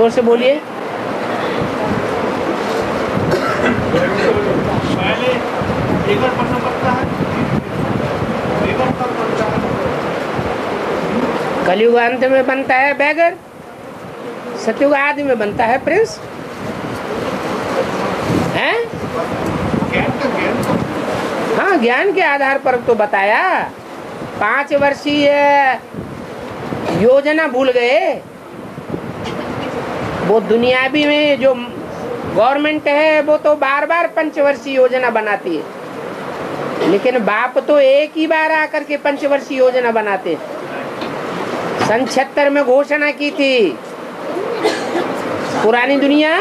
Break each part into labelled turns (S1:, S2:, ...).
S1: जोर से बोलिए।
S2: पहले बेगर बनना पड़ता है, बेगर कब बनता है?
S1: कलयुग अंत में बनता है बैगर, सतयुग आदि में बनता है प्रिंस। हैं? हाँ, ज्ञान के आधार पर तो बताया। 5 वर्षीय योजना भूल गए। वो दुनियावी में जो गवर्नमेंट है वो तो बार बार पंचवर्षीय योजना बनाती है, लेकिन बाप तो एक ही बार आकर के पंचवर्षीय योजना बनाते। सन 76 में घोषणा की थी, पुरानी दुनिया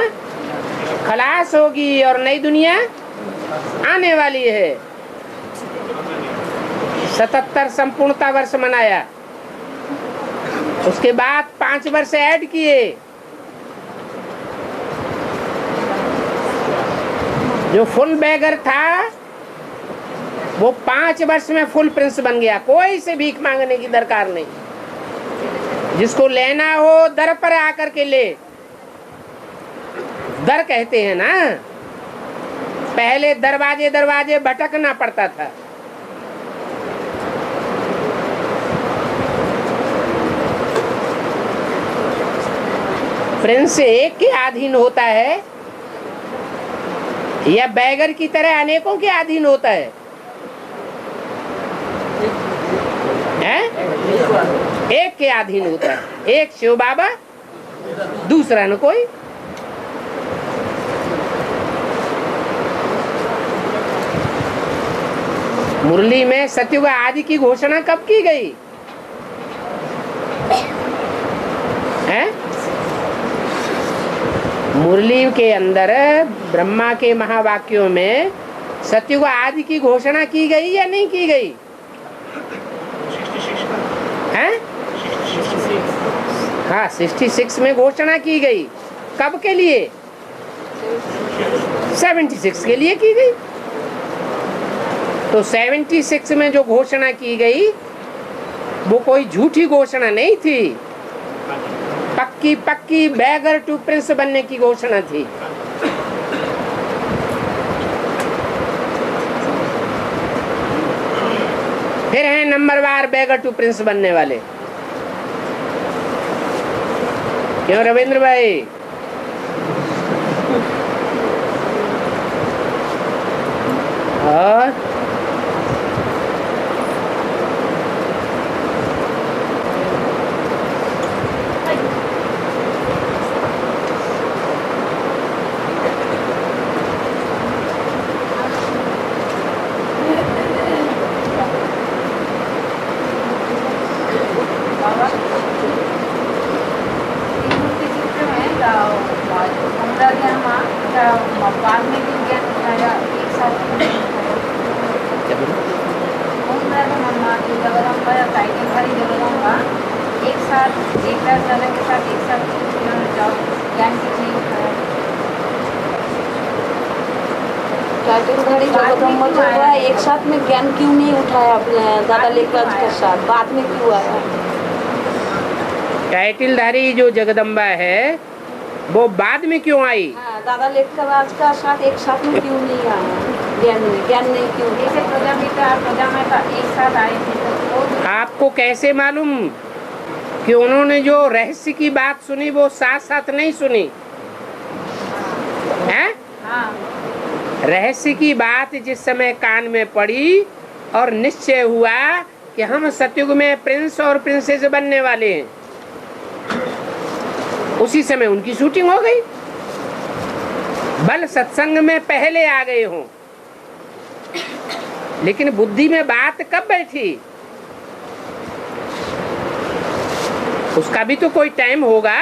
S1: खलास होगी और नई दुनिया आने वाली है। 77 संपूर्णता वर्ष मनाया, उसके बाद 5 वर्ष ऐड किए। जो फुल बैगर था वो 5 वर्ष में फुल प्रिंस बन गया। कोई से भीख मांगने की दरकार नहीं, जिसको लेना हो दर पर आकर के ले। दर कहते हैं ना, पहले दरवाजे दरवाजे भटकना पड़ता था। प्रिंस एक के अधीन होता है या बैगर की तरह अनेकों के अधीन होता है? एक के अधीन होता है। एक शिव बाबा, दूसरा न कोई। मुरली में सतयुग आदि की घोषणा कब की गई है? मुरली के अंदर ब्रह्मा के महावाक्यों में सतयुग आदि की घोषणा की गई या नहीं की गई है? हाँ, 66 में घोषणा की गई। कब के लिए? 76 के लिए की गई। तो 76 में जो घोषणा की गई वो कोई झूठी घोषणा नहीं थी, पक्की पक्की बैगर टू प्रिंस बनने की घोषणा थी। फिर हैं नंबरवार बैगर टू प्रिंस बनने वाले। क्यों रविंद्र भाई? और
S3: एक साथ में ज्ञान क्यों नहीं उठाया दादा लेखराज के साथ, बाद में क्यों आया?
S1: टाइटिलधारी जो जगदम्बा है वो बाद में क्यों आई?
S3: दादा लेखराज का साथ एक साथ में क्यों नहीं आया? ज्ञान नहीं क्यों? जैसे प्रजापिता प्रजामाता एक साथ आए थे।
S1: आपको कैसे मालूम कि उन्होंने जो रहस्य की बात सुनी वो साथ साथ नहीं सुनी है? रहस्य की बात जिस समय कान में पड़ी और निश्चय हुआ कि हम सतयुग में प्रिंस और प्रिंसेस बनने वाले हैं, उसी समय उनकी शूटिंग हो गई। बल सत्संग में पहले आ गए हों, लेकिन बुद्धि में बात कब बैठी? उसका भी तो कोई टाइम होगा।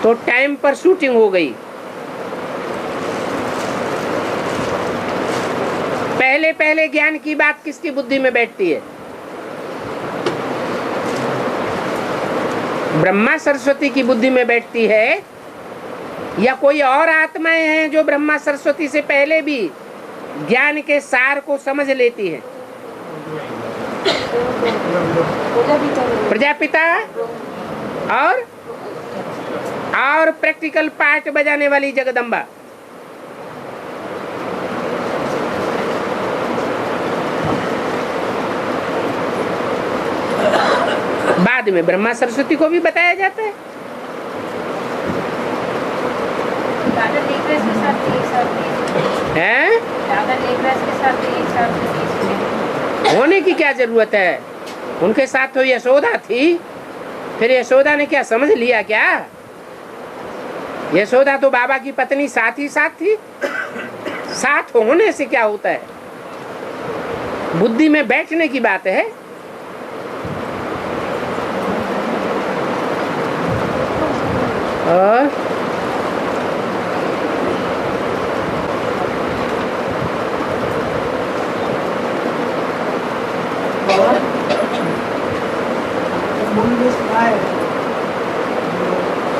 S1: तो टाइम पर शूटिंग हो गई। पहले पहले ज्ञान की बात किसकी बुद्धि में बैठती है? ब्रह्मा सरस्वती की बुद्धि में बैठती है या कोई और आत्माएं हैं जो ब्रह्मा सरस्वती से पहले भी ज्ञान के सार को समझ लेती है? प्रजापिता और और प्रैक्टिकल पार्ट बजाने वाली जगदम्बा। बाद में ब्रह्मा सरस्वती को भी बताया जाता है। हैं? होने की क्या जरूरत है? उनके साथ तो यशोदा थी, फिर यशोदा ने क्या समझ लिया क्या? यशोदा तो बाबा की पत्नी साथ ही साथ थी। साथ होने से क्या होता है? बुद्धि में बैठने की बात है। और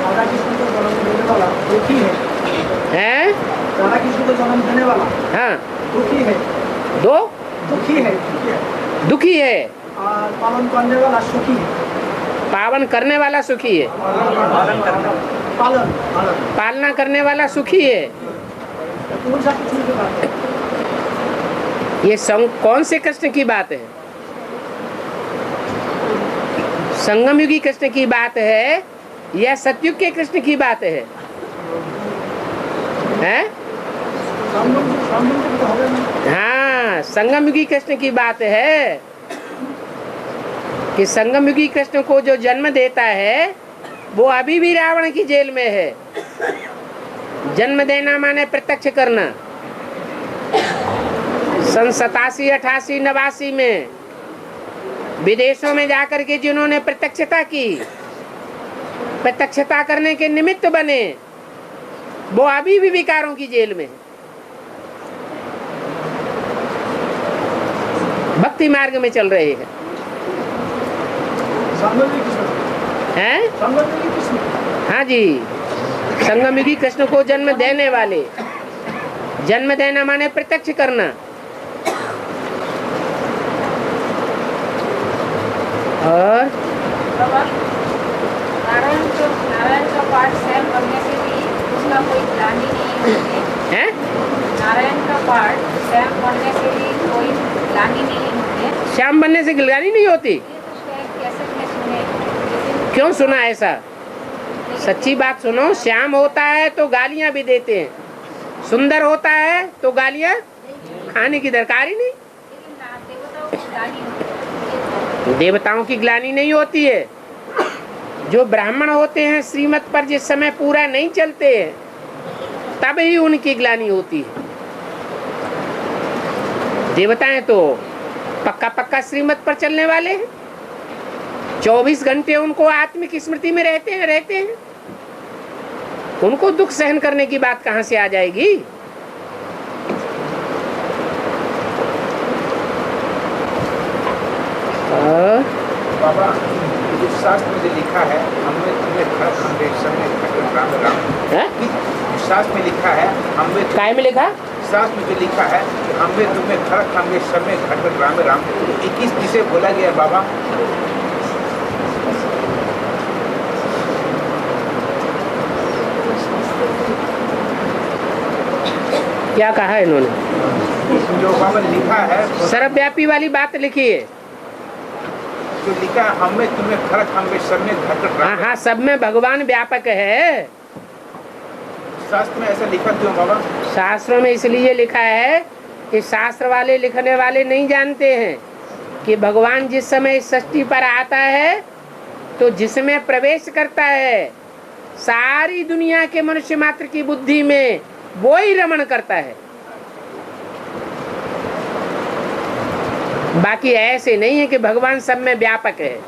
S2: राधा कृष्ण को जन्म देने वाला दुखी है। राधा कृष्ण को जन्म देने वाला
S1: हाँ
S2: दुखी है।
S1: दो
S2: दुखी है।
S1: दुखी है,
S2: और पालन करने वाला सुखी है।
S1: पावन करने वाला सुखी है, पालना करने वाला सुखी है।
S2: कौन सा कृष्ण की बात है?
S1: ये कौन से कृष्ण की बात है? संगम युगी कृष्ण की बात है या सतयुग के कृष्ण की बात है? हैं? हाँ, संगम युगी कृष्ण की बात है कि संगम युगी कृष्ण को जो जन्म देता है वो अभी भी रावण की जेल में है। जन्म देना माने प्रत्यक्ष करना। सन 87, 88, 89 में विदेशों में जाकर के जिन्होंने प्रत्यक्षता की, प्रत्यक्षता करने के निमित्त बने, वो अभी भी विकारों की जेल में है। भक्ति मार्ग में चल रहे हैं। हैं? हाँ जी, संगम युगी कृष्ण को जन्म देने वाले। जन्म देना माने प्रत्यक्ष करना। और
S3: नारायण का पाठ स्वयं करने से भी उसका कोई ग्लानि नहीं होते
S1: हैं?
S3: नारायण का पाठ स्वयं करने से भी कोई ग्लानि नहीं होते।
S1: श्याम बनने से गिलगानी नहीं होती?
S3: ये तो शायद कैसेट में सुने।
S1: क्यों सुना ऐसा? सच्ची बात सुनो, श्याम होता है तो गालियां भी देते हैं, सुंदर होता है तो गालियां खाने की दरकार ही नहीं। देवताओं की ग्लानि नहीं होती है। जो ब्राह्मण होते हैं श्रीमत पर जिस समय पूरा नहीं चलते हैं तब ही उनकी ग्लानि होती है। देवताएं तो पक्का पक्का श्रीमत पर चलने वाले हैं। 24 घंटे उनको आत्मिक स्मृति में रहते हैं। उनको दुख सहन करने की बात कहां से आ जाएगी?
S4: बाबा, जो शास्त्र में जो लिखा है, हमें तुम्हें खरक हमरे समय घटक राम राम। शास्त्र में लिखा है, हमें
S1: काय में लिखा?
S4: शास्त्र में जो लिखा है, हमें तुम्हें खरक हमरे समय घटक राम राम। 21 जिसे बोला गया बाबा।
S1: क्या कहा है इन्होंने?
S4: जो बाबा लिखा है
S1: सर्वव्यापी वाली बात लिखी है।
S4: जो लिखा है, हमें तुम्हें खरक हमरे समय घटक
S1: हाँ हाँ, सब में भगवान व्यापक है।
S4: शास्त्र में ऐसा लिखा क्यों बाबा?
S1: शास्त्रों में इसलिए लिखा है कि शास्त्र वाले लिखने वाले नहीं जानते हैं कि भगवान जिस समय इस सृष्टि पर आता है तो जिसमें प्रवेश करता है सारी दुनिया के मनुष्य मात्र की बुद्धि में वो ही रमण करता है। बाकी ऐसे नहीं है कि भगवान सब में व्यापक है,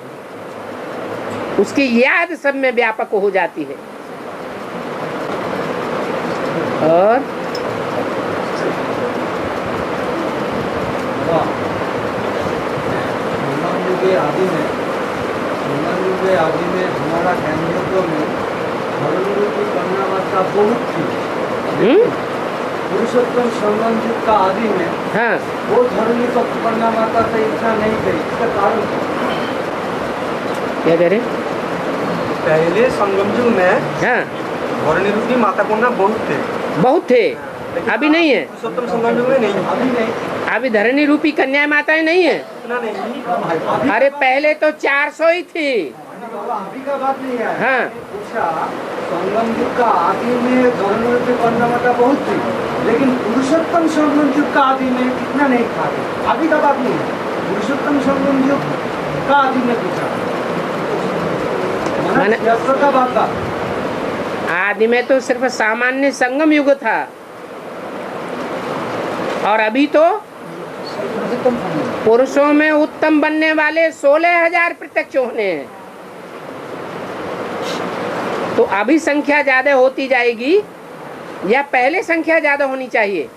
S1: उसकी याद सब में व्यापक हो जाती है। और
S2: आदि में हमारा ज्ञानयोग्य में धर्मगुरु की कन्या मात्रा बहुत थी। पुरुषोत्तम संबंधित का आदि में
S1: हाँ,
S2: वो धर्मी को कन्या माता से इच्छा नहीं करी। इसका कारण
S1: क्या कह रहे?
S2: पहले संगम युग में
S1: हाँ
S2: धरणी रूपी माता कन्या बहुत थे,
S1: अभी नहीं है।
S2: पुरुषोत्तम संगम युग में नहीं, अभी नहीं,
S1: अभी धरणी रूपी कन्या माताएं नहीं है।
S2: इतना नहीं।
S1: अरे पहले तो 400 ही थी।
S2: अभी का बात नहीं है।
S1: हाँ
S2: पूछा संगम युग का आदि में धरणी रूपी कन्या माता बहुत थी, लेकिन पुरुषोत्तम संगम युग का आदि में कितना नहीं था। अभी का बात नहीं है, पुरुषोत्तम संगम युग का आदि में पूछा
S1: माने
S2: का बात था।
S1: आदि में तो सिर्फ सामान्य संगम युग था, और अभी तो पुरुषों में उत्तम बनने वाले 16,000 प्रत्यक्ष होने हैं। तो अभी संख्या ज्यादा होती जाएगी या पहले संख्या ज्यादा होनी चाहिए?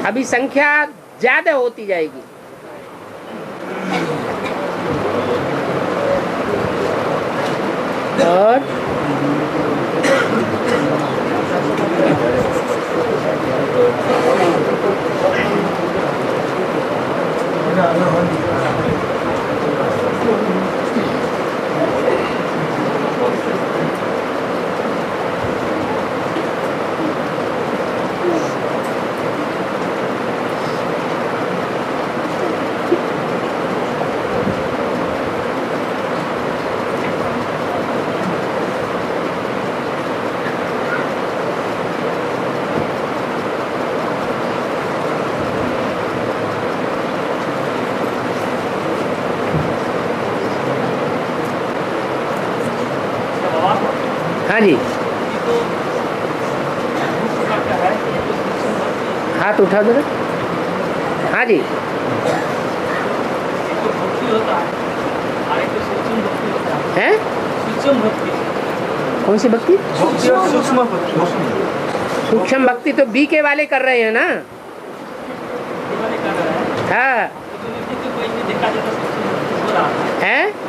S1: अभी संख्या ज्यादा होती जाएगी। और हाँ जी, हाथ उठा दो। हाँ जी, है कौन सी भक्ति?
S2: सूक्ष्म भक्ति।
S1: सूक्ष्म भक्ति तो बीके वाले कर रहे हैं ना। हाँ है,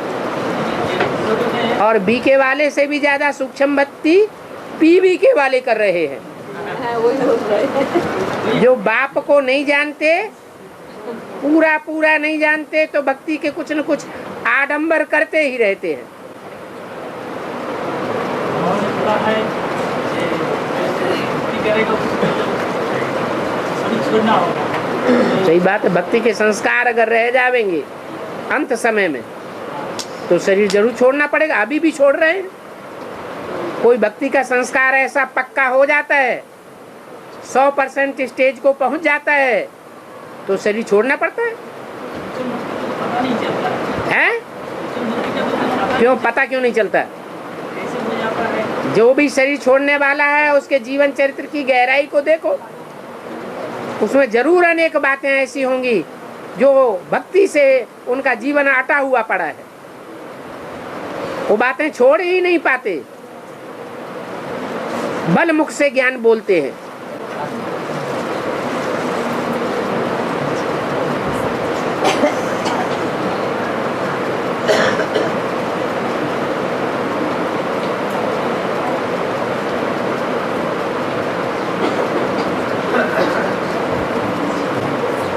S1: और बीके वाले से भी ज्यादा सूक्ष्म भक्ति पीबी के वाले कर रहे हैं।
S3: वही बोल रहे हैं।
S1: जो बाप को नहीं जानते, पूरा पूरा नहीं जानते, तो भक्ति के कुछ न कुछ आडंबर करते ही रहते हैं। सही बात है। भक्ति के संस्कार अगर रह जाएंगे अंत समय में तो शरीर जरूर छोड़ना पड़ेगा। अभी भी छोड़ रहे हैं। कोई भक्ति का संस्कार ऐसा पक्का हो जाता है, 100% स्टेज को पहुंच जाता है, तो शरीर छोड़ना पड़ता है। हैं? क्यों पता क्यों नहीं चलता? जो भी शरीर छोड़ने वाला है उसके जीवन चरित्र की गहराई को देखो, उसमें जरूर अनेक बातें ऐसी होंगी जो भक्ति से उनका जीवन अटा हुआ पड़ा है। वो बातें छोड़ ही नहीं पाते, बल मुख से ज्ञान बोलते हैं।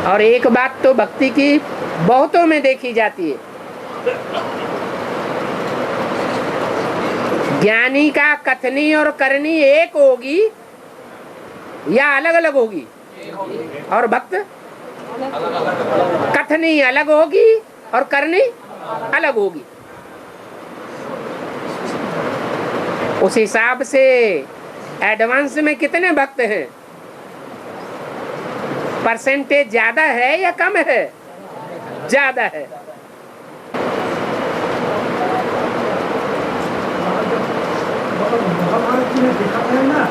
S1: और एक बात तो भक्ति की बहुतों में देखी जाती है, ज्ञानी का कथनी और करनी एक होगी या अलग अलग होगी? और भक्त कथनी अलग होगी और करनी अलग होगी। उस हिसाब से एडवांस में कितने भक्त हैं? परसेंटेज ज्यादा है या कम है? ज्यादा है।
S2: महाभारत में देखा है ना,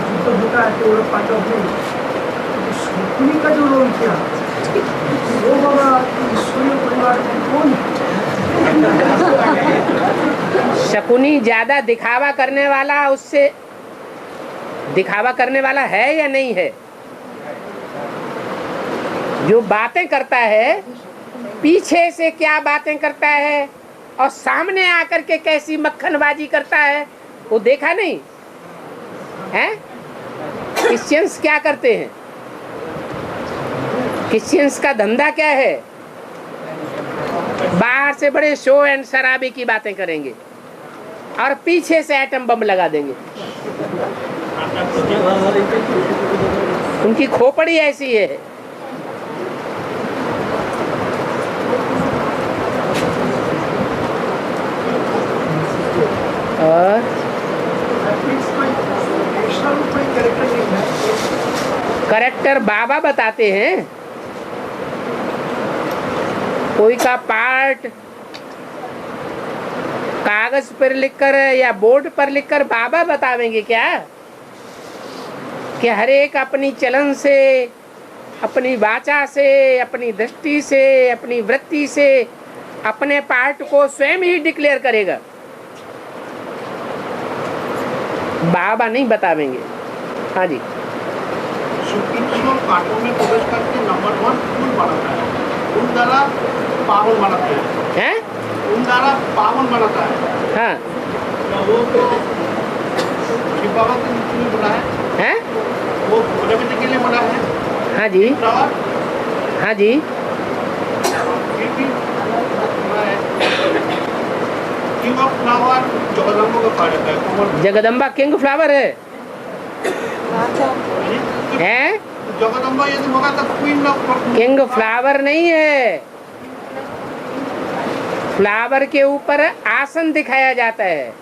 S2: युद्ध होता है तो पांडव में शकुनी का जो रोल किया वो बाबा ईश्वरीय परिवार में कौन?
S1: शकुनी ज्यादा दिखावा करने वाला, उससे दिखावा करने वाला है या नहीं है? जो बातें करता है, पीछे से क्या बातें करता है और सामने आकर के कैसी मक्खनबाजी करता है, वो देखा नहीं है? क्रिश्चियंस क्या करते हैं? क्रिश्चियंस का धंधा क्या है? बाहर से बड़े शो एंड शराबी की बातें करेंगे और पीछे से एटम बम लगा देंगे। उनकी खोपड़ी ऐसी है। और करेक्टर बाबा बताते हैं। कोई का पार्ट कागज पर लिखकर या बोर्ड पर लिखकर बाबा बतावेंगे क्या? कि हर एक अपनी चलन से, अपनी वाचा से, अपनी दृष्टि से, अपनी वृत्ति से अपने पार्ट को स्वयं ही डिक्लेयर करेगा। बाबा नहीं बतावेंगे। हाँ जी।
S5: सूक्ष्म पाठों में प्रवेश करके नंबर 1 फूल बनाता है, उन द्वारा पावन बनाता है, उन द्वारा पावन बनाता है।
S1: हाँ।
S5: तो वो तो शिव बाबा के नीचे में बना है, वो प्रजापति के लिए बना है।
S1: हाँ जी। हाँ जी।
S5: किंग ऑफ फ्लावर जगदम्बा का पार्ट है।
S1: जगदम्बा किंग फ्लावर है? हैं?
S5: जगदम्बा यदि होगा तो क्वीन ऑफ
S1: किंग फ्लावर नहीं है। फ्लावर के ऊपर आसन दिखाया जाता है।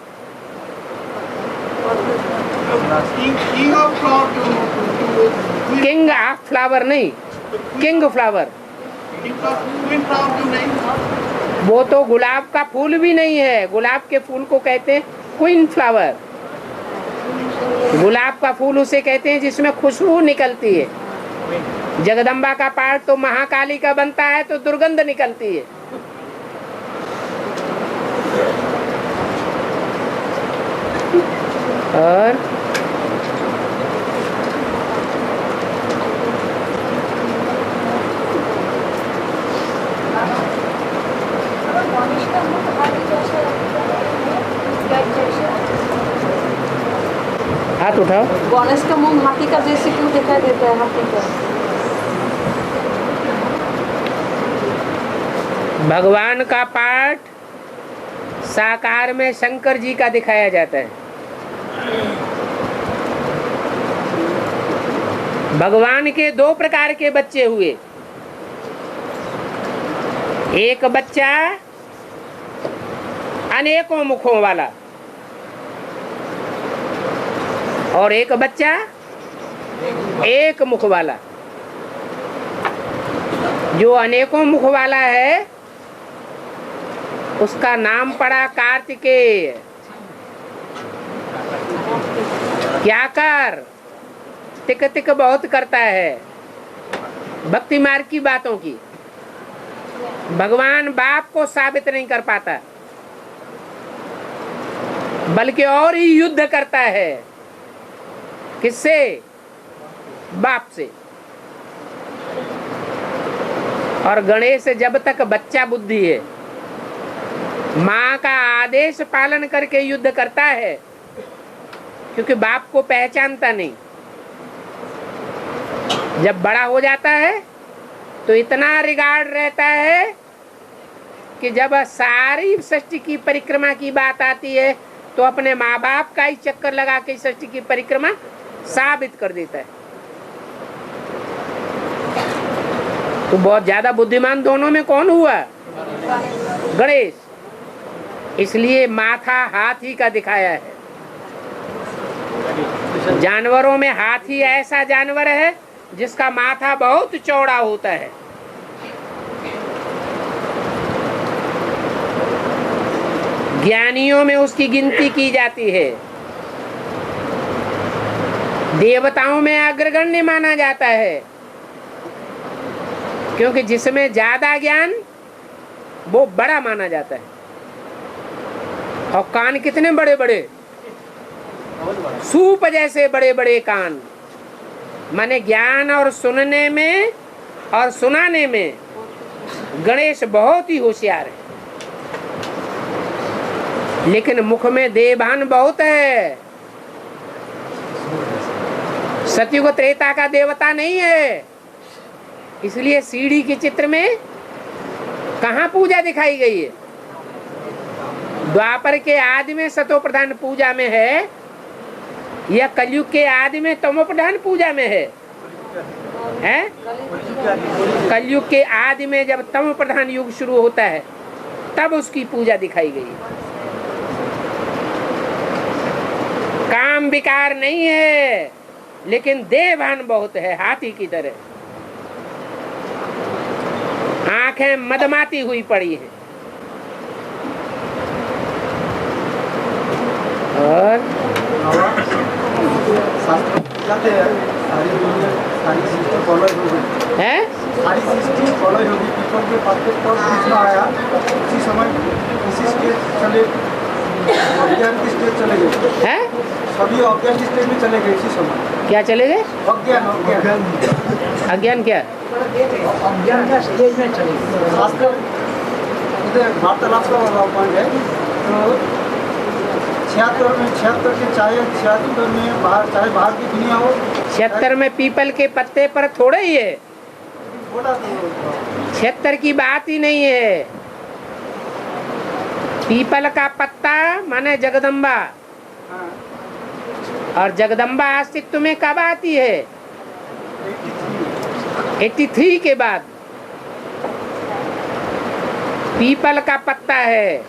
S5: King of flower,
S1: king of flower नहीं, किंग फ्लावर।
S5: क्वीन फ्लावर क्यों नहीं?
S1: वो तो गुलाब का फूल भी नहीं है। गुलाब के फूल को कहते हैं क्वीन फ्लावर। गुलाब का फूल उसे कहते हैं जिसमें खुशबू निकलती है। जगदम्बा का पार्ट तो महाकाली का बनता है तो दुर्गंध निकलती है। और हाथ उठाओ।
S3: गणेश का मुंह हाथी का जैसे क्यों दिखाई देता है? हाथी का
S1: भगवान का पार्ट साकार में शंकर जी का दिखाया जाता है। भगवान के 2 प्रकार के बच्चे हुए। एक बच्चा अनेकों मुखों वाला और एक बच्चा एक मुख वाला। जो अनेकों मुख वाला है उसका नाम पड़ा कार्तिकेय। क्या कर? टिक टिक बहुत करता है भक्ति मार्ग की बातों की। भगवान बाप को साबित नहीं कर पाता, बल्कि और ही युद्ध करता है। किससे? बाप से। और गणेश जब तक बच्चा बुद्धि है, माँ का आदेश पालन करके युद्ध करता है, क्योंकि बाप को पहचानता नहीं। जब बड़ा हो जाता है तो इतना रिगार्ड रहता है कि जब सारी सृष्टि की परिक्रमा की बात आती है तो अपने माँ बाप का ही चक्कर लगा के सृष्टि की परिक्रमा साबित कर देता है। तो बहुत ज्यादा बुद्धिमान दोनों में कौन हुआ? गणेश। इसलिए माथा हाथी का दिखाया है। जानवरों में हाथी ऐसा जानवर है जिसका माथा बहुत चौड़ा होता है। ज्ञानियों में उसकी गिनती की जाती है। देवताओं में अग्रगण्य माना जाता है, क्योंकि जिसमें ज्यादा ज्ञान वो बड़ा माना जाता है। और कान कितने बड़े बड़े, सूप जैसे बड़े बड़े कान। माने ज्ञान और सुनने में और सुनाने में गणेश बहुत ही होशियार है। लेकिन मुख में देवभान बहुत है। सतयुग त्रेता का देवता नहीं है। इसलिए सीढ़ी के चित्र में कहाँ पूजा दिखाई गई है? द्वापर के आदि में सतो प्रधान पूजा में है या कलयुग के आदि में तमो प्रधान पूजा में है? हैं? कलयुग के आदि में जब तमो प्रधान युग शुरू होता है तब उसकी पूजा दिखाई गई है। काम विकार नहीं है लेकिन देहभान बहुत है, हाथी की तरह। आंखें मदमाती हुई पड़ी हैं। और
S2: सारी सिस्टम फॉलो हो गई
S1: है,
S2: सारी सिस्टम फॉलो होगी। पीपल के पत्ते पर कृष्ण आया उसी समय उसी स्टेज चले, अज्ञान की स्टेज चले गए
S1: है?
S2: सभी अज्ञान की स्टेज में चले गए इसी समय।
S1: क्या चले गए?
S2: अज्ञान अज्ञान
S1: अज्ञान क्या?
S2: अज्ञान का स्टेज में चले गए। खासकर वार्तालाप का पॉइंट है तो 76 के चाहे 76 में बाहर, चाहे बाहर की दुनिया हो।
S1: 76 में पीपल के पत्ते पर थोड़ा ही है,
S2: थोड़ा तो
S1: 76 की बात ही नहीं है। पीपल का पत्ता माने जगदम्बा,
S2: हाँ,
S1: और जगदम्बा अस्तित्व में कब आती है? 83 के बाद। पीपल का पत्ता है,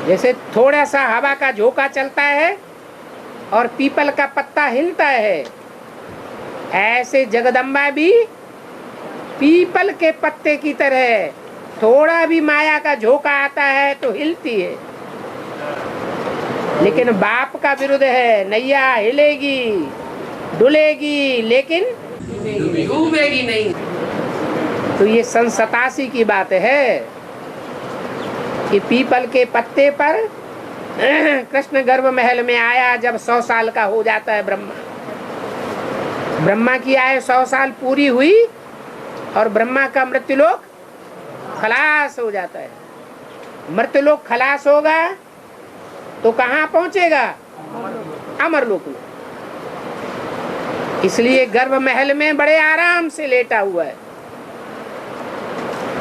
S1: जैसे थोड़ा सा हवा का झोंका चलता है और पीपल का पत्ता हिलता है, ऐसे जगदम्बा भी पीपल के पत्ते की तरह थोड़ा भी माया का झोंका आता है तो हिलती है। लेकिन बाप का विरुद्ध है, नैया हिलेगी डुलेगी लेकिन डूबेगी नहीं। तो ये सन 87 की बात है कि पीपल के पत्ते पर कृष्ण गर्भ महल में आया जब 100 साल का हो जाता है ब्रह्मा। ब्रह्मा की आयु 100 साल पूरी हुई और ब्रह्मा का मृत्युलोक खलास हो जाता है। मृत्युलोक खलास होगा तो कहाँ पहुंचेगा? अमरलोक में। इसलिए गर्भ महल में बड़े आराम से लेटा हुआ है,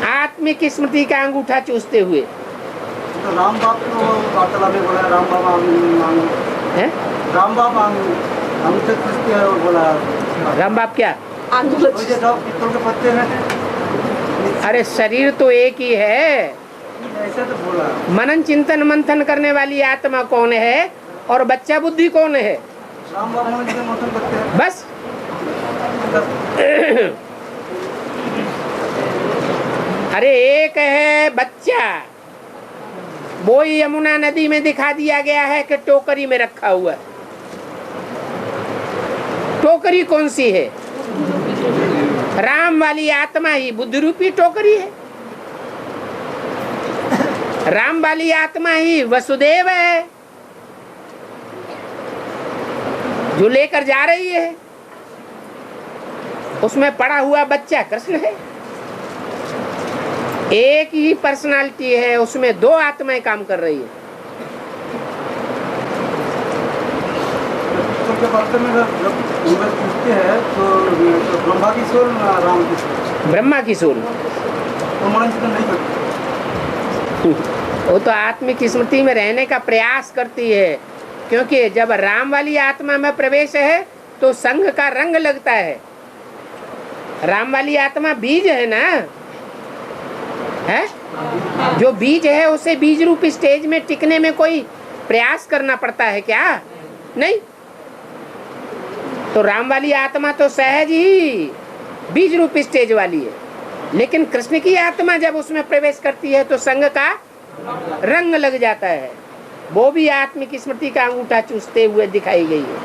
S1: आत्मिक स्मृति का अंगूठा चूसते हुए।
S2: तो राम बाप को वार्तालाप में बोला राम बाबा
S1: है,
S2: राम बाबा बोला
S1: राम बाप क्या?
S2: पीपल के पत्ते हैं।
S1: अरे शरीर तो एक ही है,
S2: ऐसा तो बोला।
S1: मनन चिंतन मंथन करने वाली आत्मा कौन है और बच्चा बुद्धि कौन है?
S2: राम बाबा मंथन करते हैं
S1: बस। अरे एक है बच्चा, वो यमुना नदी में दिखा दिया गया है कि टोकरी में रखा हुआ है। टोकरी कौन सी है? राम वाली आत्मा ही बुद्धि रूपी टोकरी है। राम वाली आत्मा ही वसुदेव है जो लेकर जा रही है। उसमें पड़ा हुआ बच्चा कृष्ण है। एक ही पर्सनालिटी है, उसमें 2 आत्माएं काम कर रही है।
S2: के बात में जब पूछते हैं तो ब्रह्मा की सोल, राम की सोल।
S1: ब्रह्मा की सोल
S2: तो मनन चिंतन नहीं करती।
S1: वो तो आत्मिक स्मृति में रहने का प्रयास करती है, क्योंकि जब राम वाली आत्मा में प्रवेश है तो संघ का रंग लगता है। राम वाली आत्मा बीज है ना, है? जो बीज है उसे बीज रूप स्टेज में टिकने में कोई प्रयास करना पड़ता है क्या? नहीं। तो राम वाली आत्मा तो सहज ही बीज रूप स्टेज वाली है, लेकिन कृष्ण की आत्मा जब उसमें प्रवेश करती है तो संघ का रंग लग जाता है। वो भी आत्मिक स्मृति का अंगूठा चूसते हुए दिखाई गई है।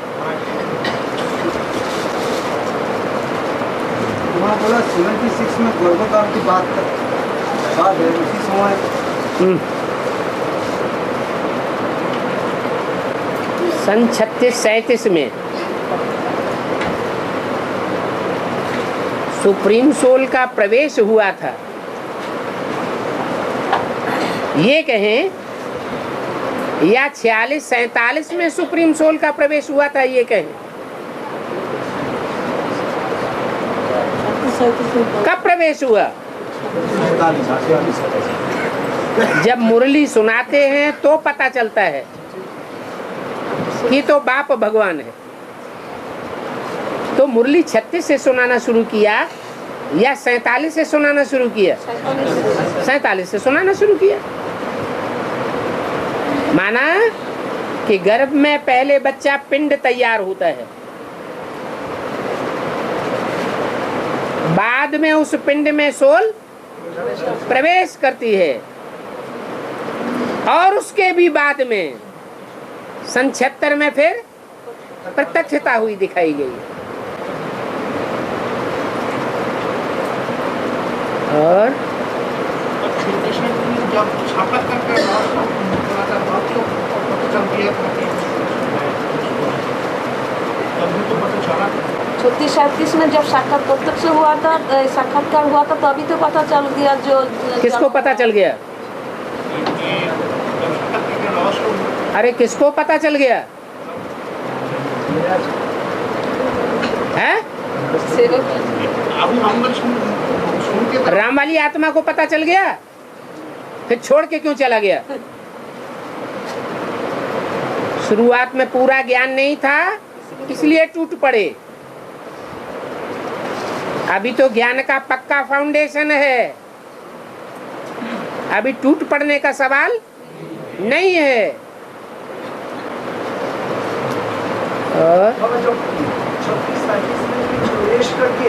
S2: वहाँ बोला 76 में गर्भकाल की बात है, उसी समय
S1: सन 36-37 में सुप्रीम सोल का प्रवेश हुआ था। ये कहें या 46-47 में सुप्रीम सोल का प्रवेश हुआ था, ये कहें। कब प्रवेश हुआ? जब मुरली सुनाते हैं तो पता चलता है कि तो बाप भगवान है। तो मुरली 36 से सुनाना शुरू किया या 47 से सुनाना शुरू किया? 47 से सुनाना शुरू किया। माना कि गर्भ में पहले बच्चा पिंड तैयार होता है, बाद में उस पिंड में सोल प्रवेश करती है और उसके भी बाद में सन 76 में फिर प्रत्यक्षता हुई दिखाई गई। और
S5: जब छापा करके
S3: छत्तीस 37 में जब साक्षात प्रत्यक्ष हुआ था, साक्षात्कार हुआ था, तो अभी तो पता चल गया। जो
S1: किसको पता चल गया? अरे किसको पता चल गया है? राम वाली आत्मा को पता चल गया, फिर छोड़ के क्यों चला गया? शुरुआत में पूरा ज्ञान नहीं था इसलिए टूट पड़े। अभी तो ज्ञान का पक्का फाउंडेशन है, अभी टूट पड़ने का सवाल नहीं है। और
S2: जो 36-37 में प्रवेश करके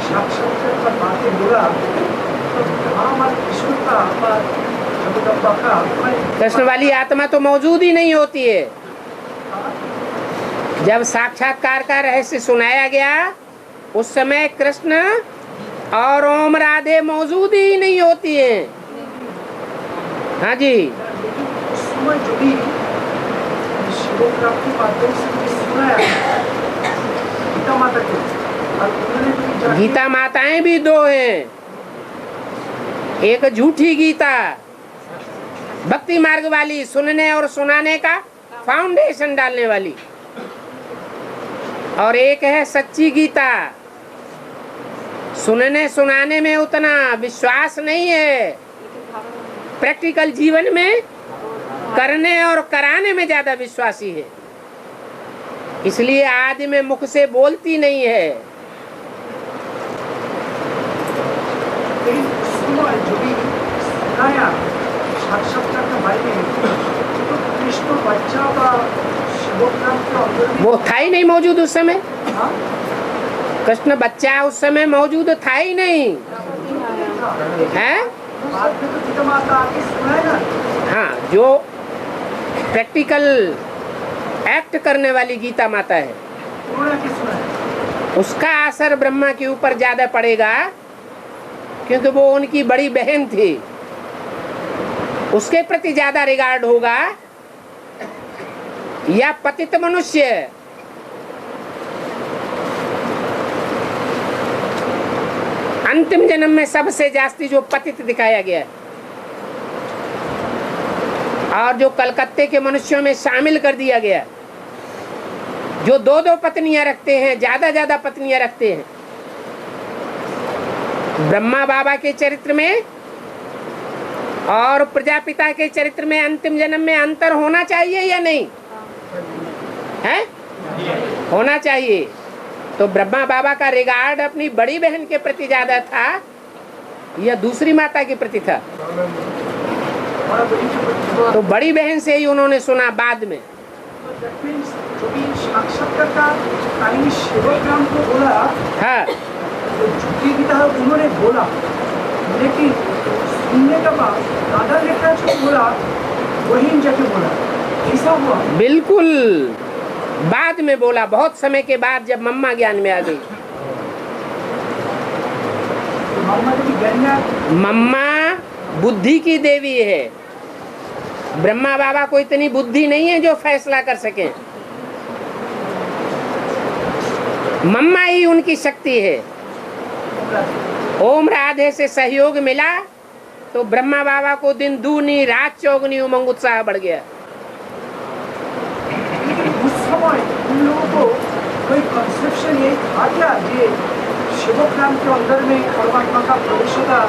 S2: साक्षात्कार का बातें बोला, तो हमारे ईश्वर का जगदम्बा का
S1: कृष्ण वाली आत्मा तो मौजूद ही नहीं होती है। जब साक्षात्कार का रहस्य सुनाया गया उस समय कृष्ण और ओम राधे मौजूद ही नहीं होती है। हाँ जी,
S2: उस समय जो भी शिवोग्राफ के माध्यम से सुनाया गीता माता को, और उन्होंने भी जाके
S1: गीता माताएं भी दो हैं, एक झूठी गीता भक्ति मार्ग वाली, सुनने और सुनाने का फाउंडेशन डालने वाली, और एक है सच्ची गीता। सुनने सुनाने में उतना विश्वास नहीं है, प्रैक्टिकल जीवन में करने और कराने में ज्यादा विश्वासी है, इसलिए आदि में मुख से बोलती नहीं है।
S2: लेकिन उस समय जो भी सुनाया साक्षात्कार के बारे में, तो कृष्ण बच्चा का शिवोग्राम के अंदर भी
S1: वो था ही नहीं मौजूद उस समय।
S2: हाँ?
S1: कृष्ण बच्चा उस समय मौजूद था ही नहीं है।
S2: बाद में तो गीता माता आके सुनाया ना।
S1: हाँ, जो प्रैक्टिकल एक्ट करने वाली गीता माता है
S2: उन्होंने आके सुनाया।
S1: उसका असर ब्रह्मा के ऊपर ज्यादा पड़ेगा, क्योंकि वो उनकी बड़ी बहन थी, उसके प्रति ज्यादा रिगार्ड होगा। या पतित मनुष्य, अंतिम जन्म में सबसे जास्ती जो पतित दिखाया गया है, और जो कलकत्ते के मनुष्यों में शामिल कर दिया गया, जो 2-2 पत्नियां रखते हैं, ज्यादा पत्नियां रखते हैं। ब्रह्मा बाबा के चरित्र में और प्रजापिता के चरित्र में अंतिम जन्म में अंतर होना चाहिए या नहीं है? होना चाहिए। तो ब्रह्मा बाबा का रिगार्ड अपनी बड़ी बहन के प्रति ज्यादा था या दूसरी माता के प्रति था? तो बड़ी बहन से ही उन्होंने सुना बाद में।
S2: जो भी साक्षात्कार का टाइम शिवोग्राम को बोला,
S1: हाँ,
S2: तो झूठी गीता उन्होंने बोला, लेकिन सुनने के बाद दादा लेखा जो बोला वही जाके बोला, ऐसा हुआ?
S1: बिल्कुल बाद में बोला, बहुत समय के बाद, जब मम्मा ज्ञान में आ गई।
S2: तो मम्मा जी ज्ञान में,
S1: मम्मा बुद्धि की देवी है, ब्रह्मा बाबा को इतनी बुद्धि नहीं है जो फैसला कर सके। मम्मा ही उनकी शक्ति है। ओम राधे से सहयोग मिला तो ब्रह्मा बाबा को दिन दूनी रात चौगनी उमंग उत्साह बढ़ गया।
S2: उस समय उन लोगों को कोई कंसेप्शन यही था क्या, ये शिवोग्राम के अंदर में परमात्मा का प्रवेश होगा,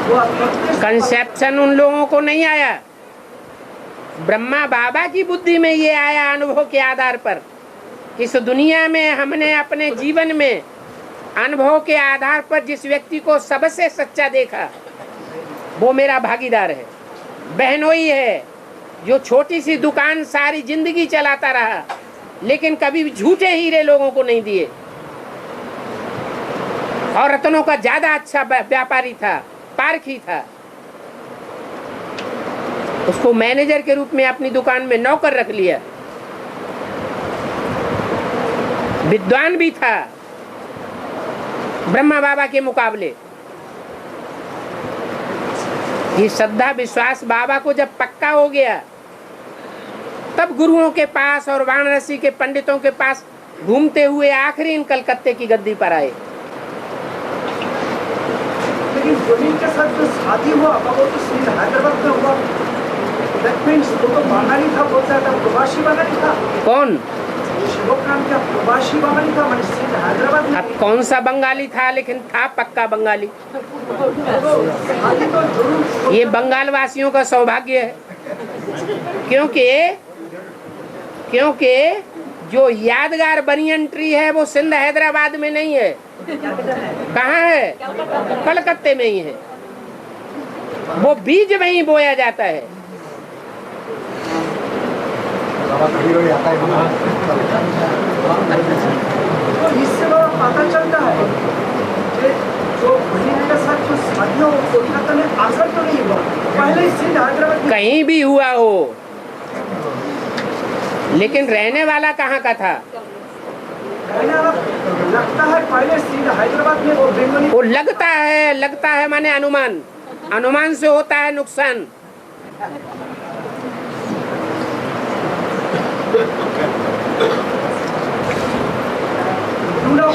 S2: वो अपने
S1: कंसेप्शन उन लोगों को नहीं आया, ब्रह्मा बाबा की बुद्धि में ये आया अनुभव के आधार पर। इस दुनिया में हमने अपने जीवन में अनुभव के आधार पर जिस व्यक्ति को सबसे सच्चा देखा वो मेरा भागीदार है। बहनोई है जो छोटी सी दुकान सारी जिंदगी चलाता रहा लेकिन कभी भी झूठे हीरे लोगों को नहीं दिए और रत्नों का ज्यादा अच्छा व्यापारी था, पारखी था। उसको मैनेजर के रूप में अपनी दुकान में नौकर रख लिया। विद्वान भी था ब्रह्मा बाबा के मुकाबले। ये श्रद्धा विश्वास बाबा को जब पक्का हो गया तब गुरुओं के पास और वाराणसी के पंडितों के पास घूमते हुए आखिरी इन कलकत्ते की गद्दी पर आए।
S2: लेकिन जमीन के साथ जो शादी हुआ वो तो सिर्फ हैदराबाद में हुआ। That means वो तो बंगाली था, बोलता था प्रवासी बंगाली था।
S1: कौन?
S2: शिवकांत क्या प्रवासी बंगाली था? मैंने सिर्फ हैदराबाद में।
S1: अब कौन सा बंगाली था, लेकिन था पक्का बंगाली।
S2: शादी तो जरूर।
S1: ये बंगाल वासियों का सौभाग्य है क्योंकि जो यादगार बनियन ट्री है वो सिंध हैदराबाद में नहीं है। कहाँ है? कलकत्ते में ही है। वो बीज वहीं बोया जाता है।
S2: तो इससे बड़ा पता चलता है कि जो बहन के साथ जो शादियां कोलकाता में आकर तो नहीं हुआ, पहले सिंध हैदराबाद
S1: कहीं भी हुआ हो, लेकिन रहने वाला कहाँ का था?
S2: लगता है पहले सिंध हैदराबाद में वो बंगाली।
S1: वो लगता है माने अनुमान से होता है नुकसान।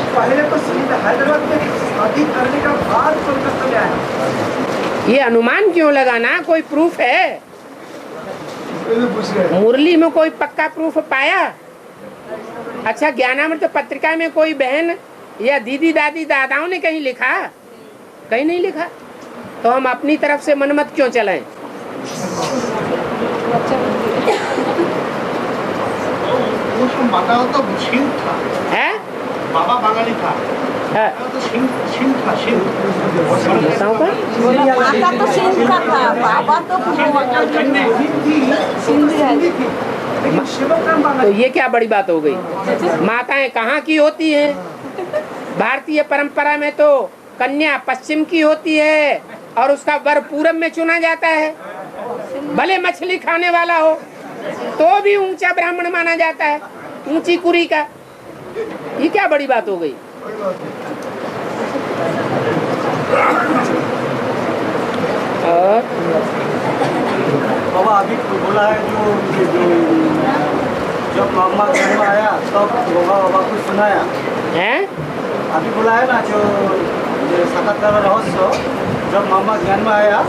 S2: पहले तो सिंध हैदराबाद में शादी करने का बाद कोलकाता में आया।
S1: ये अनुमान क्यों लगाना? कोई प्रूफ है? मुरली में कोई पक्का प्रूफ पाया? अच्छा, ज्ञानामृत पत्रिका में कोई बहन या दीदी दादी दादाओं ने कहीं लिखा? कहीं नहीं लिखा। तो हम अपनी तरफ से मनमत क्यों चलाएं?
S5: बाबा तो सिंह था।
S1: है?
S5: बाबा बंगाली था।
S1: है?
S5: तो सिंह था।
S1: बताऊं का?
S3: माता तो सिंध का था, बाबा तो सिंधी है।
S2: लेकिन शिवकांत
S1: तो
S2: बंगाली।
S1: ये क्या बड़ी बात हो गई? माताएं कहाँ की होती हैं? भारतीय परंपरा में तो कन्या पश्चिम की होती है और उसका वर पूरब में चुना जाता है। भले मछली खाने वाला हो तो भी ऊंचा ब्राह्मण माना जाता है, ऊंची कुरी का। ये क्या बड़ी बात हो गई? और
S2: बाबा अभी बोला है जो जब मोहम्मद जन्म आया तब बाबा को सुनाया
S1: है?
S2: अभी बोला है ना जो साक्षात्कार रहस्य जब मोहम्मद जन्म आया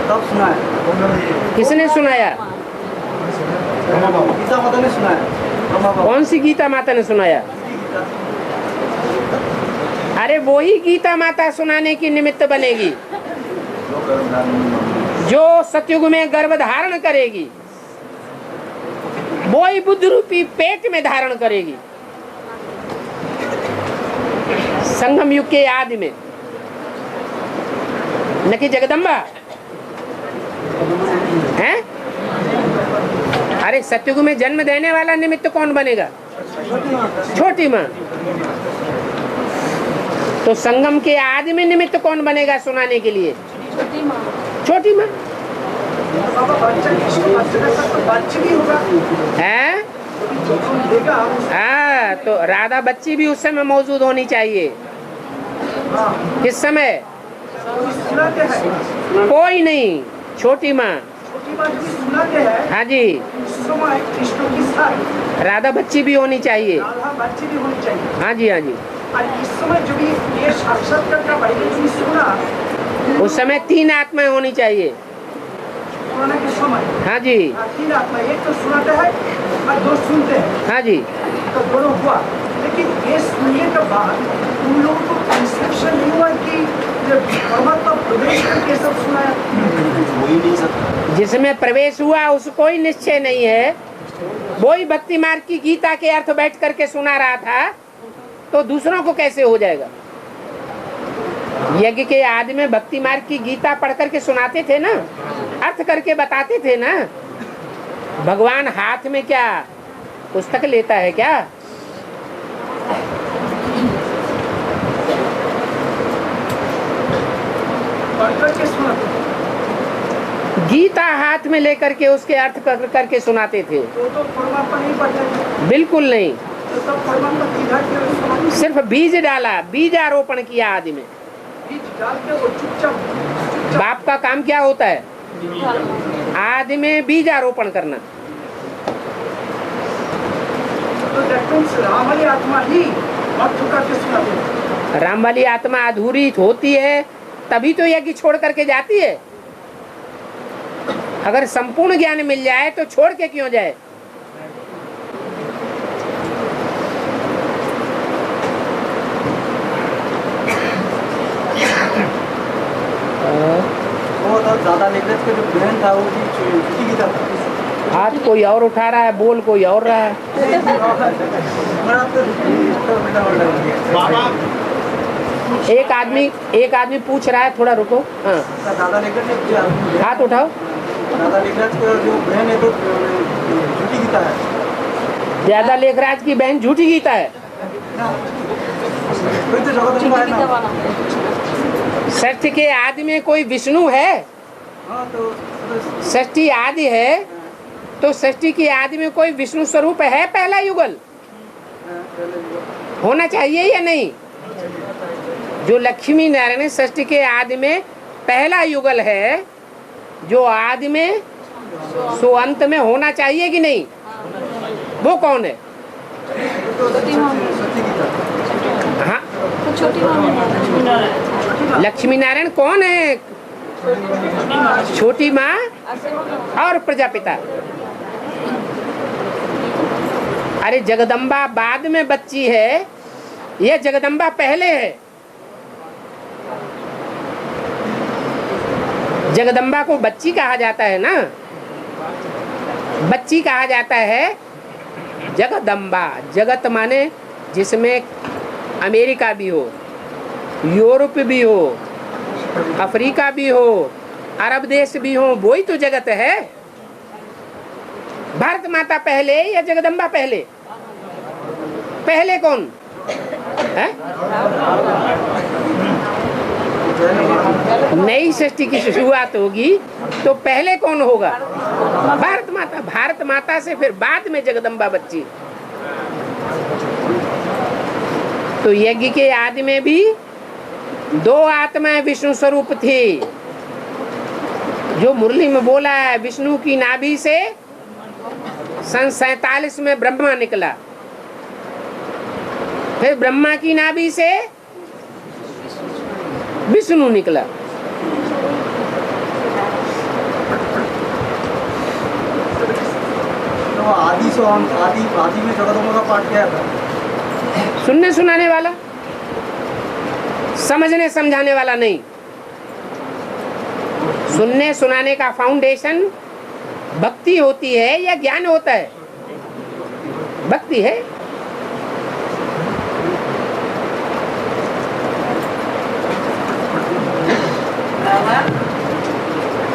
S2: तब सुनाया।
S1: किसने सुनाया?
S2: गीता माता ने सुनाया।
S1: कौन सी गीता माता ने सुनाया? अरे वो ही गीता माता सुनाने की निमित्त बनेगी जो सतयुग में गर्भ धारण करेगी, वो ही बुद्ध रूपी पेट में धारण करेगी। संगम युग के आदि में न कि जगदम्बा है। अरे सतयुग में जन्म देने वाला निमित्त कौन बनेगा? छोटी माँ। तो संगम के आदि में निमित्त कौन बनेगा सुनाने के लिए? छोटी माँ है। हाँ, तो राधा बच्ची भी उस समय मौजूद होनी चाहिए। किस समय? कोई नहीं, छोटी माँ। हाँ जी, राधा बच्ची भी होनी चाहिए। हाँ जी, हाँ जी।
S2: इस समय जो भी ये साक्षात्कार का पहले जो सुना
S1: उस समय 3 आत्माएं होनी चाहिए।
S2: के समय
S1: हाँ जी,
S2: 3 आत्मा, एक तो सुनाते हैं और 2 सुनते हैं।
S1: हाँ जी।
S2: तो दोनों हुआ, लेकिन ये सुनने के बाद उन लोगों को कंसेप्शन नहीं हुआ कि परमात्मा प्रवेश करके हो ही नहीं सकता।
S1: जिसमें प्रवेश हुआ उसको ही निश्चय नहीं है। वही भक्ति मार्ग की गीता के अर्थ बैठ करके सुना रहा था तो दूसरों को कैसे हो जाएगा। यज्ञ के आदि में भक्ति मार्ग की गीता पढ़ करके सुनाते थे ना, अर्थ करके बताते थे ना। भगवान हाथ में क्या पुस्तक लेता है क्या?
S2: पढ़ करके सुनाते थे।
S1: गीता हाथ में लेकर के उसके अर्थ करके सुनाते थे।
S2: तो परमात्मा नहीं पढ़ते थे।
S1: बिल्कुल नहीं,
S2: तो सब परमात्मा सीधा के सुनाते थे।
S1: सिर्फ बीज डाला, बीज आरोपण किया आदि में।
S2: बीज डाल के वो चुपचाप
S1: बाप का काम क्या होता है? आदि में बीज आरोपण करना।
S2: तो that means राम वाली आत्मा ही अर्थ करके सुनाते थे।
S1: राम वाली आत्मा अधूरी होती है तभी तो यज्ञ छोड़ करके जाती है। अगर संपूर्ण ज्ञान मिल जाए तो छोड़ के क्यों जाए?
S2: वो था दादा निकलेश का जो बहन था वो भी छुट्टी की था।
S1: हाथ कोई और उठा रहा है, बोल कोई और रहा है।
S5: बाबा
S1: एक आदमी पूछ रहा है, थोड़ा रुको। हाँ,
S2: दादा निकलेश
S1: हाथ उठाओ।
S2: दादा निकलेश का जो बहन है तो छुट्टी गीता है।
S1: ज्यादा लेखराज की बहन झूठी गीता है।
S2: कोई तो जगत में है ना।
S1: षष्ठी के आदि में कोई विष्णु है?
S2: हाँ तो
S1: षष्ठी आदि है तो षष्ठी की आदि में कोई विष्णु स्वरूप है? पहला युगल होना चाहिए या नहीं? जो लक्ष्मी नारायण षष्ठी के आदि में पहला युगल है, जो आदि में सो अंत में होना चाहिए कि नहीं? वो कौन है? हाँ, लक्ष्मी नारायण कौन है? छोटी माँ और प्रजापिता। अरे जगदम्बा बाद में बच्ची है, ये जगदम्बा पहले है। जगदम्बा को बच्ची कहा जाता है ना, बच्ची कहा जाता है जगदम्बा। जगत माने जिसमें अमेरिका भी हो, यूरोप भी हो, अफ्रीका भी हो, अरब देश भी हो, वही तो जगत है। भारत माता पहले या जगदम्बा पहले? पहले कौन है? नई सृष्टि की शुरुआत होगी तो पहले कौन होगा? भारत माता। भारत माता से फिर बाद में जगदम्बा बच्ची। तो यज्ञ के आदि में भी दो आत्माएं विष्णु स्वरूप थी। जो मुरली में बोला है, विष्णु की नाभि से सन 47 में ब्रह्मा निकला, फिर ब्रह्मा की नाभि से विष्णु निकला।
S2: तो आदि से आदि में जगदम्बा का पाठ क्या था?
S1: सुनने सुनाने वाला, समझने समझाने वाला नहीं। सुनने सुनाने का फाउंडेशन भक्ति होती है या ज्ञान होता है? भक्ति है।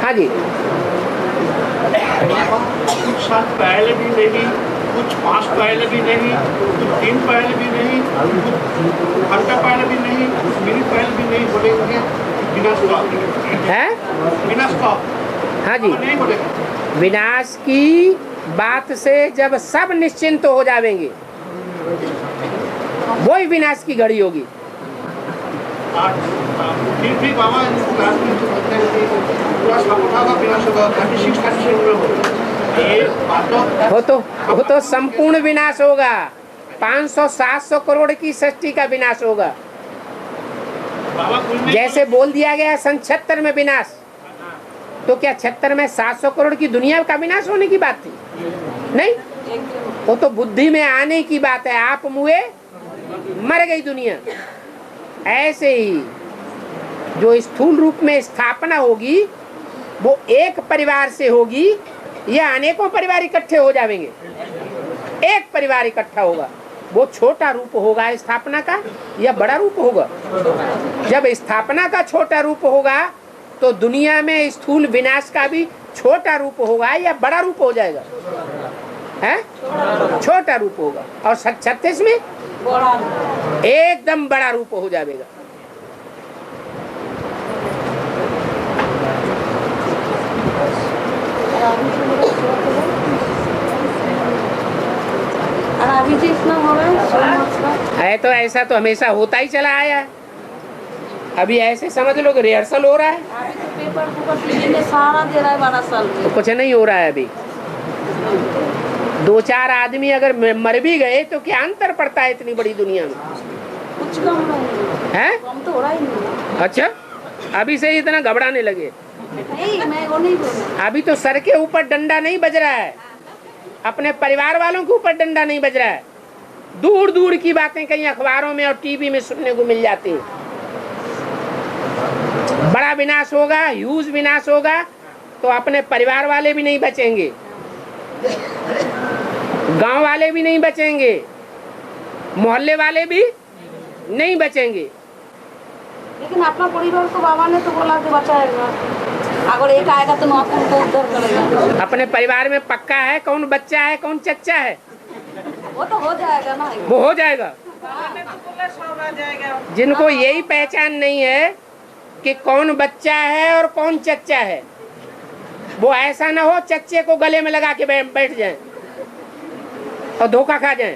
S1: हाँ जी।
S5: कुछ साल पहले भी नहीं, कुछ 5 पहले भी नहीं, कुछ 3 पहले भी नहीं, कुछ घंटा पहले भी नहीं, कुछ मिनट पहले भी नहीं बोलेंगे बिना स्टॉप
S1: है,
S5: बिना स्टॉप।
S1: हाँ जी।
S5: नहीं बोलेंगे।
S1: विनाश की बात से जब सब निश्चिंत हो जाएंगे, वही विनाश की घड़ी होगी।
S5: फिर भी बाबा क्लास में जो कहते हैं कि पूरा सपोर्टा का विनाश होगा, 36 ये बात
S1: वो तो संपूर्ण विनाश होगा। 500-700 करोड़ की सृष्टि का विनाश होगा। जैसे बोल दिया गया सन 76 में विनाश, तो क्या 76 में 700 करोड़ की दुनिया का विनाश होने की बात थी? नहीं, वो तो बुद्धि में आने की बात है। आप मुए, मर गई दुनिया। ऐसे ही जो स्थूल रूप में स्थापना होगी वो एक परिवार से होगी या अनेकों परिवार इकट्ठे हो जाएंगे? एक परिवार इकट्ठा होगा। वो छोटा रूप होगा स्थापना का या बड़ा रूप होगा? जब स्थापना का छोटा रूप होगा तो दुनिया में स्थूल विनाश का भी छोटा रूप होगा या बड़ा रूप हो जाएगा? है छोटा रूप होगा। और 36 में एकदम बड़ा रूप हो जाएगा।
S3: अभी जो इतना हो रहा
S1: है तो ऐसा तो हमेशा होता ही चला आया है। अभी ऐसे समझ लो कि रिहर्सल हो रहा है।
S3: अभी तो पेपर में सारा दे रहा है 12 साल में।
S1: तो कुछ नहीं हो रहा है अभी। 2-4 आदमी अगर मर भी गए तो क्या अंतर पड़ता है इतनी बड़ी दुनिया में?
S3: कुछ कम नहीं
S1: है,
S3: कम तो हो रहा ही नहीं।
S1: अच्छा अभी से इतना घबराने लगे?
S3: नहीं, मैं वो नहीं बोल रहा।
S1: अभी तो सर के ऊपर डंडा नहीं बज रहा है, अपने परिवार वालों के ऊपर डंडा नहीं बज रहा है। दूर दूर की बातें कहीं अखबारों में और टीवी में सुनने को मिल जाती हैं। बड़ा विनाश होगा, ह्यूज विनाश होगा तो अपने परिवार वाले भी नहीं बचेंगे, गांव वाले भी नहीं बचेंगे, मोहल्ले वाले भी नहीं बचेंगे।
S3: लेकिन अपना परिवार को बाबा ने तो बोला कि बचाएगा। अगर एक आएगा तो नौ को उद्धार करेगा।
S1: अपने परिवार में पक्का है कौन बच्चा है कौन चच्चा है?
S3: वो तो हो जाएगा ना।
S1: वो हो जाएगा। जिनको यही पहचान नहीं है कि कौन बच्चा है और कौन चच्चा है, वो ऐसा ना हो चच्चे को गले में लगा के बैठ जाएं और धोखा खा जाएं।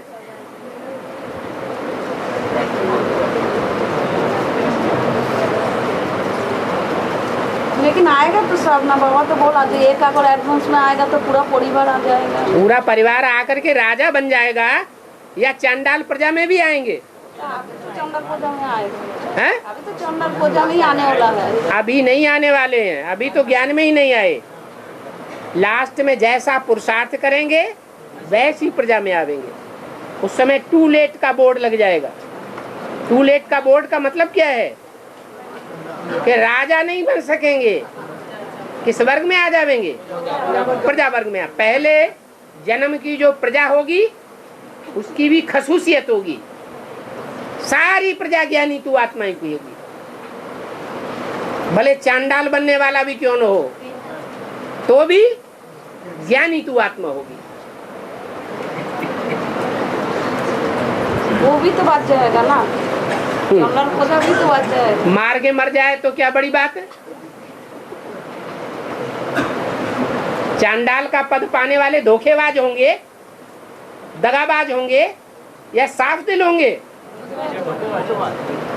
S3: लेकिन आएगा तो सब ना, बाबा तो बोला जो एक अगर एडवांस में आएगा तो पूरा परिवार आ जाएगा।
S1: पूरा परिवार आकर के राजा बन जाएगा या चांडाल प्रजा में भी आएंगे?
S3: अभी तो चंडल पूजा में आएगा।
S1: हैं?
S3: अभी तो चंडल पूजा में ही आने वाला है।
S1: अभी नहीं आने वाले हैं, अभी तो ज्ञान में ही नहीं आए। लास्ट में जैसा पुरुषार्थ करेंगे वैसी प्रजा में आवेंगे। उस समय टू लेट का बोर्ड लग जाएगा। टू लेट का बोर्ड का मतलब क्या है कि राजा नहीं बन सकेंगे। किस वर्ग में आ जाएंगे? प्रजा वर्ग में। पहले जन्म की जो प्रजा होगी उसकी भी खसूसियत होगी, सारी प्रजा ज्ञानी तू आत्मा की होगी। भले चांडाल बनने वाला भी क्यों न हो तो भी ज्ञानी तू आत्मा होगी।
S3: वो भी तो बच जाएगा ना, चंडल पूजा भी तो बच जाएगा।
S1: मार के मर जाए तो क्या बड़ी बात है? चांडाल का पद पाने वाले धोखेबाज होंगे, दगाबाज होंगे या साफ दिल होंगे?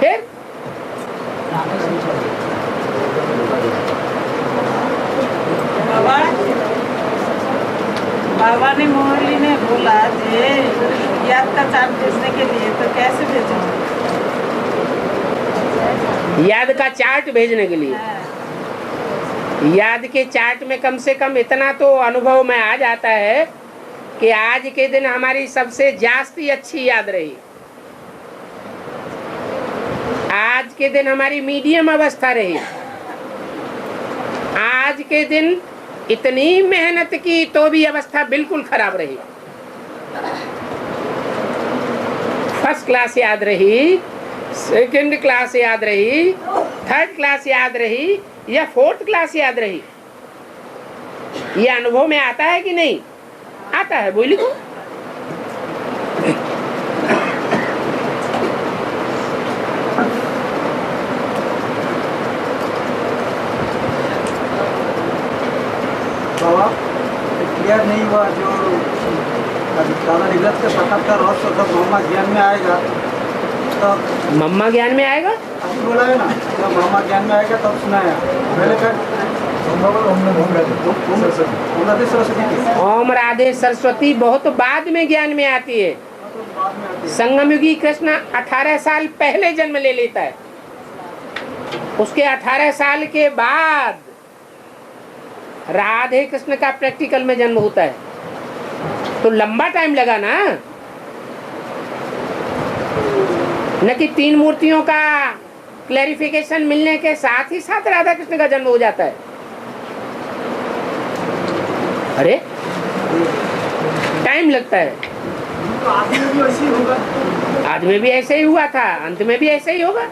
S1: फिर
S6: बाबा ने मोहल्ली ने बोला जे याद का चार्ट भेजने के लिए, तो कैसे भेजेंगे?
S1: याद का चार्ट भेजने के लिए? याद के चार्ट में कम से कम इतना तो अनुभव में आ जाता है कि आज के दिन हमारी सबसे जास्ती अच्छी याद रही। आज के दिन हमारी मीडियम अवस्था रही। आज के दिन इतनी मेहनत की तो भी अवस्था बिल्कुल खराब रही। फर्स्ट क्लास याद रही, सेकंड क्लास याद रही, थर्ड क्लास याद रही या फोर्थ क्लास याद रही? ये अनुभव में आता है कि नहीं आता है? बोली तो
S2: बाबा क्लियर नहीं हुआ जो दादा निगत के साक्षात्कार रहस्य जब मामा ज्ञान में आएगा तब।
S1: मम्मा ज्ञान में आएगा?
S2: अभी बोला है ना, जब मामा ज्ञान में आएगा तब सुनाया। पहले
S1: ओम राधे सरस्वती बहुत बाद में ज्ञान में आती है। संगमयुगी कृष्ण 18 साल पहले जन्म ले लेता है, उसके 18 साल के बाद राधे कृष्ण का प्रैक्टिकल में जन्म होता है। तो लंबा टाइम लगा ना, न कि 3 मूर्तियों का क्लैरिफिकेशन मिलने के साथ ही साथ राधा कृष्ण का जन्म हो जाता है। अरे टाइम लगता है।
S2: तो आदमी भी वैसे ही होगा।
S1: आज में भी ऐसे ही हुआ था, अंत में भी ऐसे ही होगा।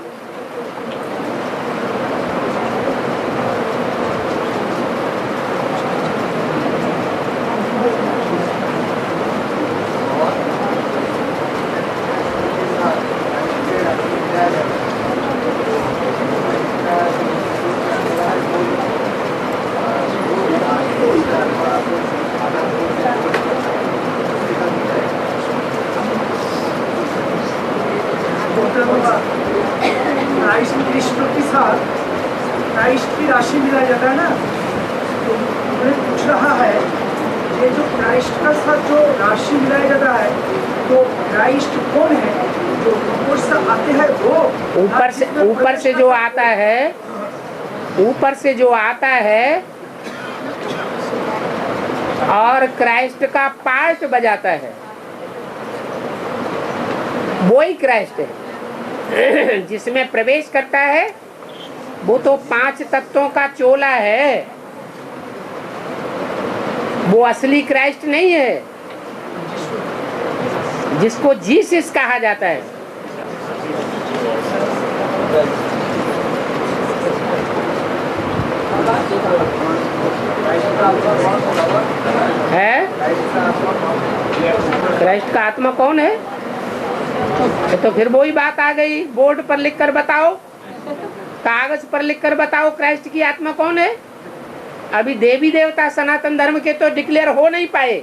S2: क्राइस्ट के साथ क्राइस्ट की राशि मिला जाता है ना, तो मैं पूछ रहा है ये जो क्राइस्ट का साथ जो राशि मिलाया जाता है, तो क्राइस्ट कौन है? जो ऊपर से आते हैं वो,
S1: ऊपर से जो आता है, ऊपर से जो आता है और क्राइस्ट का पार्ट बजाता है, वो ही क्राइस्ट है। जिसमें प्रवेश करता है वो तो 5 तत्वों का चोला है, वो असली क्राइस्ट नहीं है, जिसको जीसस कहा जाता है। क्राइस्ट का आत्मा कौन है? तो फिर वही बात आ गई, बोर्ड पर लिखकर बताओ, कागज पर लिखकर बताओ क्राइस्ट की आत्मा कौन है। अभी देवी देवता सनातन धर्म के तो डिक्लेयर हो नहीं पाए,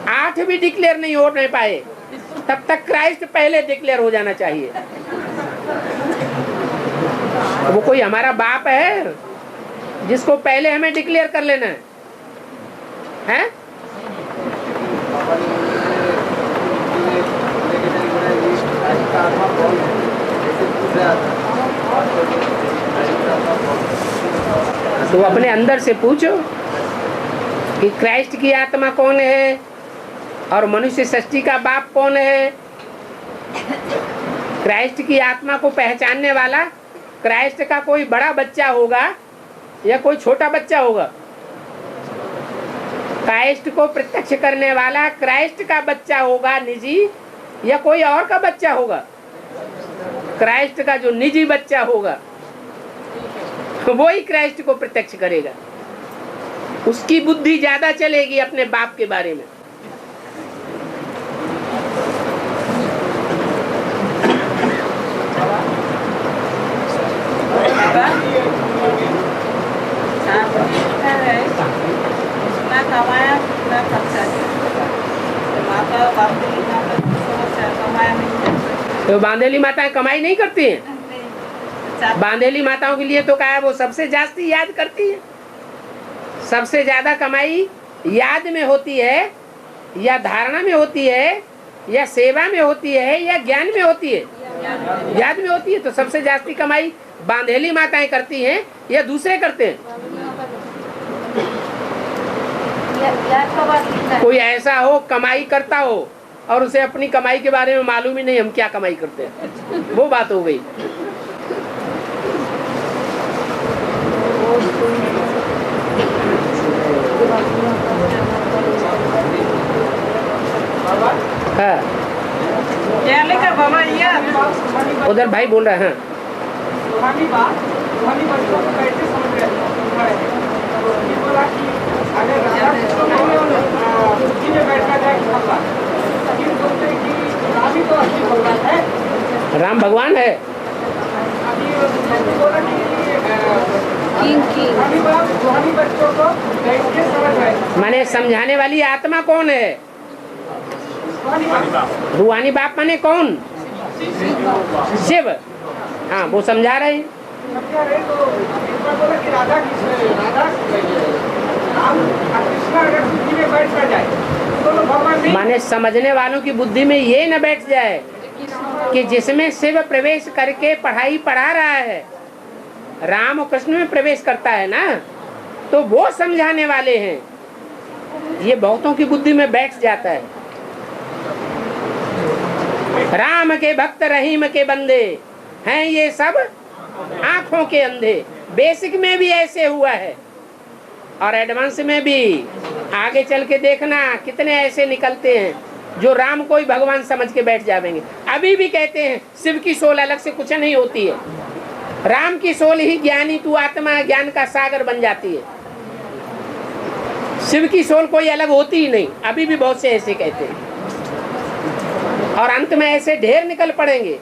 S1: 8 भी डिक्लेयर नहीं हो नहीं पाए, तब तक क्राइस्ट पहले डिक्लेयर हो जाना चाहिए। वो कोई हमारा बाप है जिसको पहले हमें डिक्लेयर कर लेना है? तो अपने अंदर से पूछो कि क्राइस्ट की आत्मा कौन है और मनुष्य सृष्टि का बाप कौन है। क्राइस्ट की आत्मा को पहचानने वाला क्राइस्ट का कोई बड़ा बच्चा होगा या कोई छोटा बच्चा होगा। क्राइस्ट को प्रत्यक्ष करने वाला क्राइस्ट का बच्चा होगा निजी, या कोई और का बच्चा होगा। क्राइस्ट का जो निजी बच्चा होगा वो ही क्राइस्ट को प्रत्यक्ष करेगा, उसकी बुद्धि ज्यादा चलेगी अपने बाप के बारे में।
S6: कमाया
S1: तो बांधेली माताएं कमाई नहीं करती हैं? बांधेली माताओं के लिए तो क्या है, वो सबसे जास्ती याद करती है। सबसे ज्यादा कमाई याद में होती है, या धारणा में होती है, या सेवा में होती है, या ज्ञान में होती है। याद में होती है तो सबसे जास्ती कमाई बांधेली माताएं करती हैं या दूसरे करते हैं। कोई ऐसा हो कमाई करता हो और उसे अपनी कमाई के बारे में मालूम ही नहीं हम क्या कमाई करते हैं, वो बात हो गई। हाँ, उधर भाई बोल रहे हैं। राम भगवान है, माने समझाने वाली आत्मा कौन है? रूहानी बाप माने कौन? शिव। हाँ, वो समझा रहे हैं। माने समझने वालों की बुद्धि में ये न बैठ जाए कि जिसमें शिव प्रवेश करके पढ़ाई पढ़ा रहा है, राम और कृष्ण में प्रवेश करता है ना, तो वो समझाने वाले हैं। ये बहुतों की बुद्धि में बैठ जाता है। राम के भक्त रहीम के बंदे हैं ये सब आंखों के अंधे। बेसिक में भी ऐसे हुआ है और एडवांस में भी आगे चल के देखना कितने ऐसे निकलते हैं जो राम को ही भगवान समझ के बैठ जाएंगे। अभी भी कहते हैं शिव की सोल अलग से कुछ नहीं होती है, राम की सोल ही ज्ञानी तू आत्मा ज्ञान का सागर बन जाती है। शिव की सोल कोई अलग होती ही नहीं। अभी भी बहुत से ऐसे कहते हैं और अंत में ऐसे ढेर निकल पड़ेंगे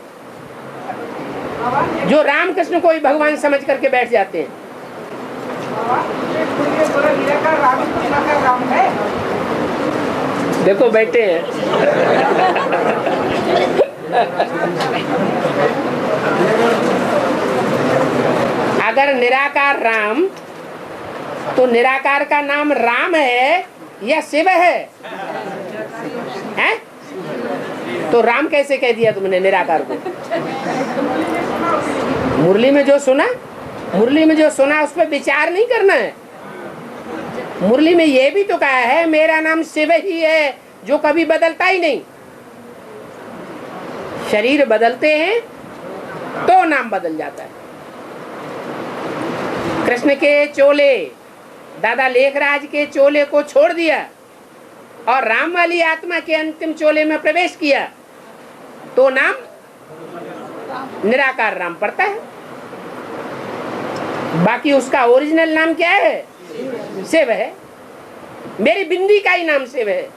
S1: जो राम कृष्ण को ही भगवान समझ करके बैठ जाते हैं। देखो बैठे हैं अगर निराकार राम तो निराकार का नाम राम है या शिव है? हैं? तो राम कैसे कह दिया तुमने निराकार को? मुरली में जो सुना उस पर विचार नहीं करना है। मुरली में ये भी तो कहा है मेरा नाम शिव ही है जो कभी बदलता ही नहीं। शरीर बदलते हैं तो नाम बदल जाता है। कृष्ण के चोले दादा लेखराज के चोले को छोड़ दिया और राम वाली आत्मा के अंतिम चोले में प्रवेश किया तो नाम निराकार राम पड़ता है। बाकी उसका ओरिजिनल नाम क्या है? शिव है। मेरी बिंदी का ही नाम शिव है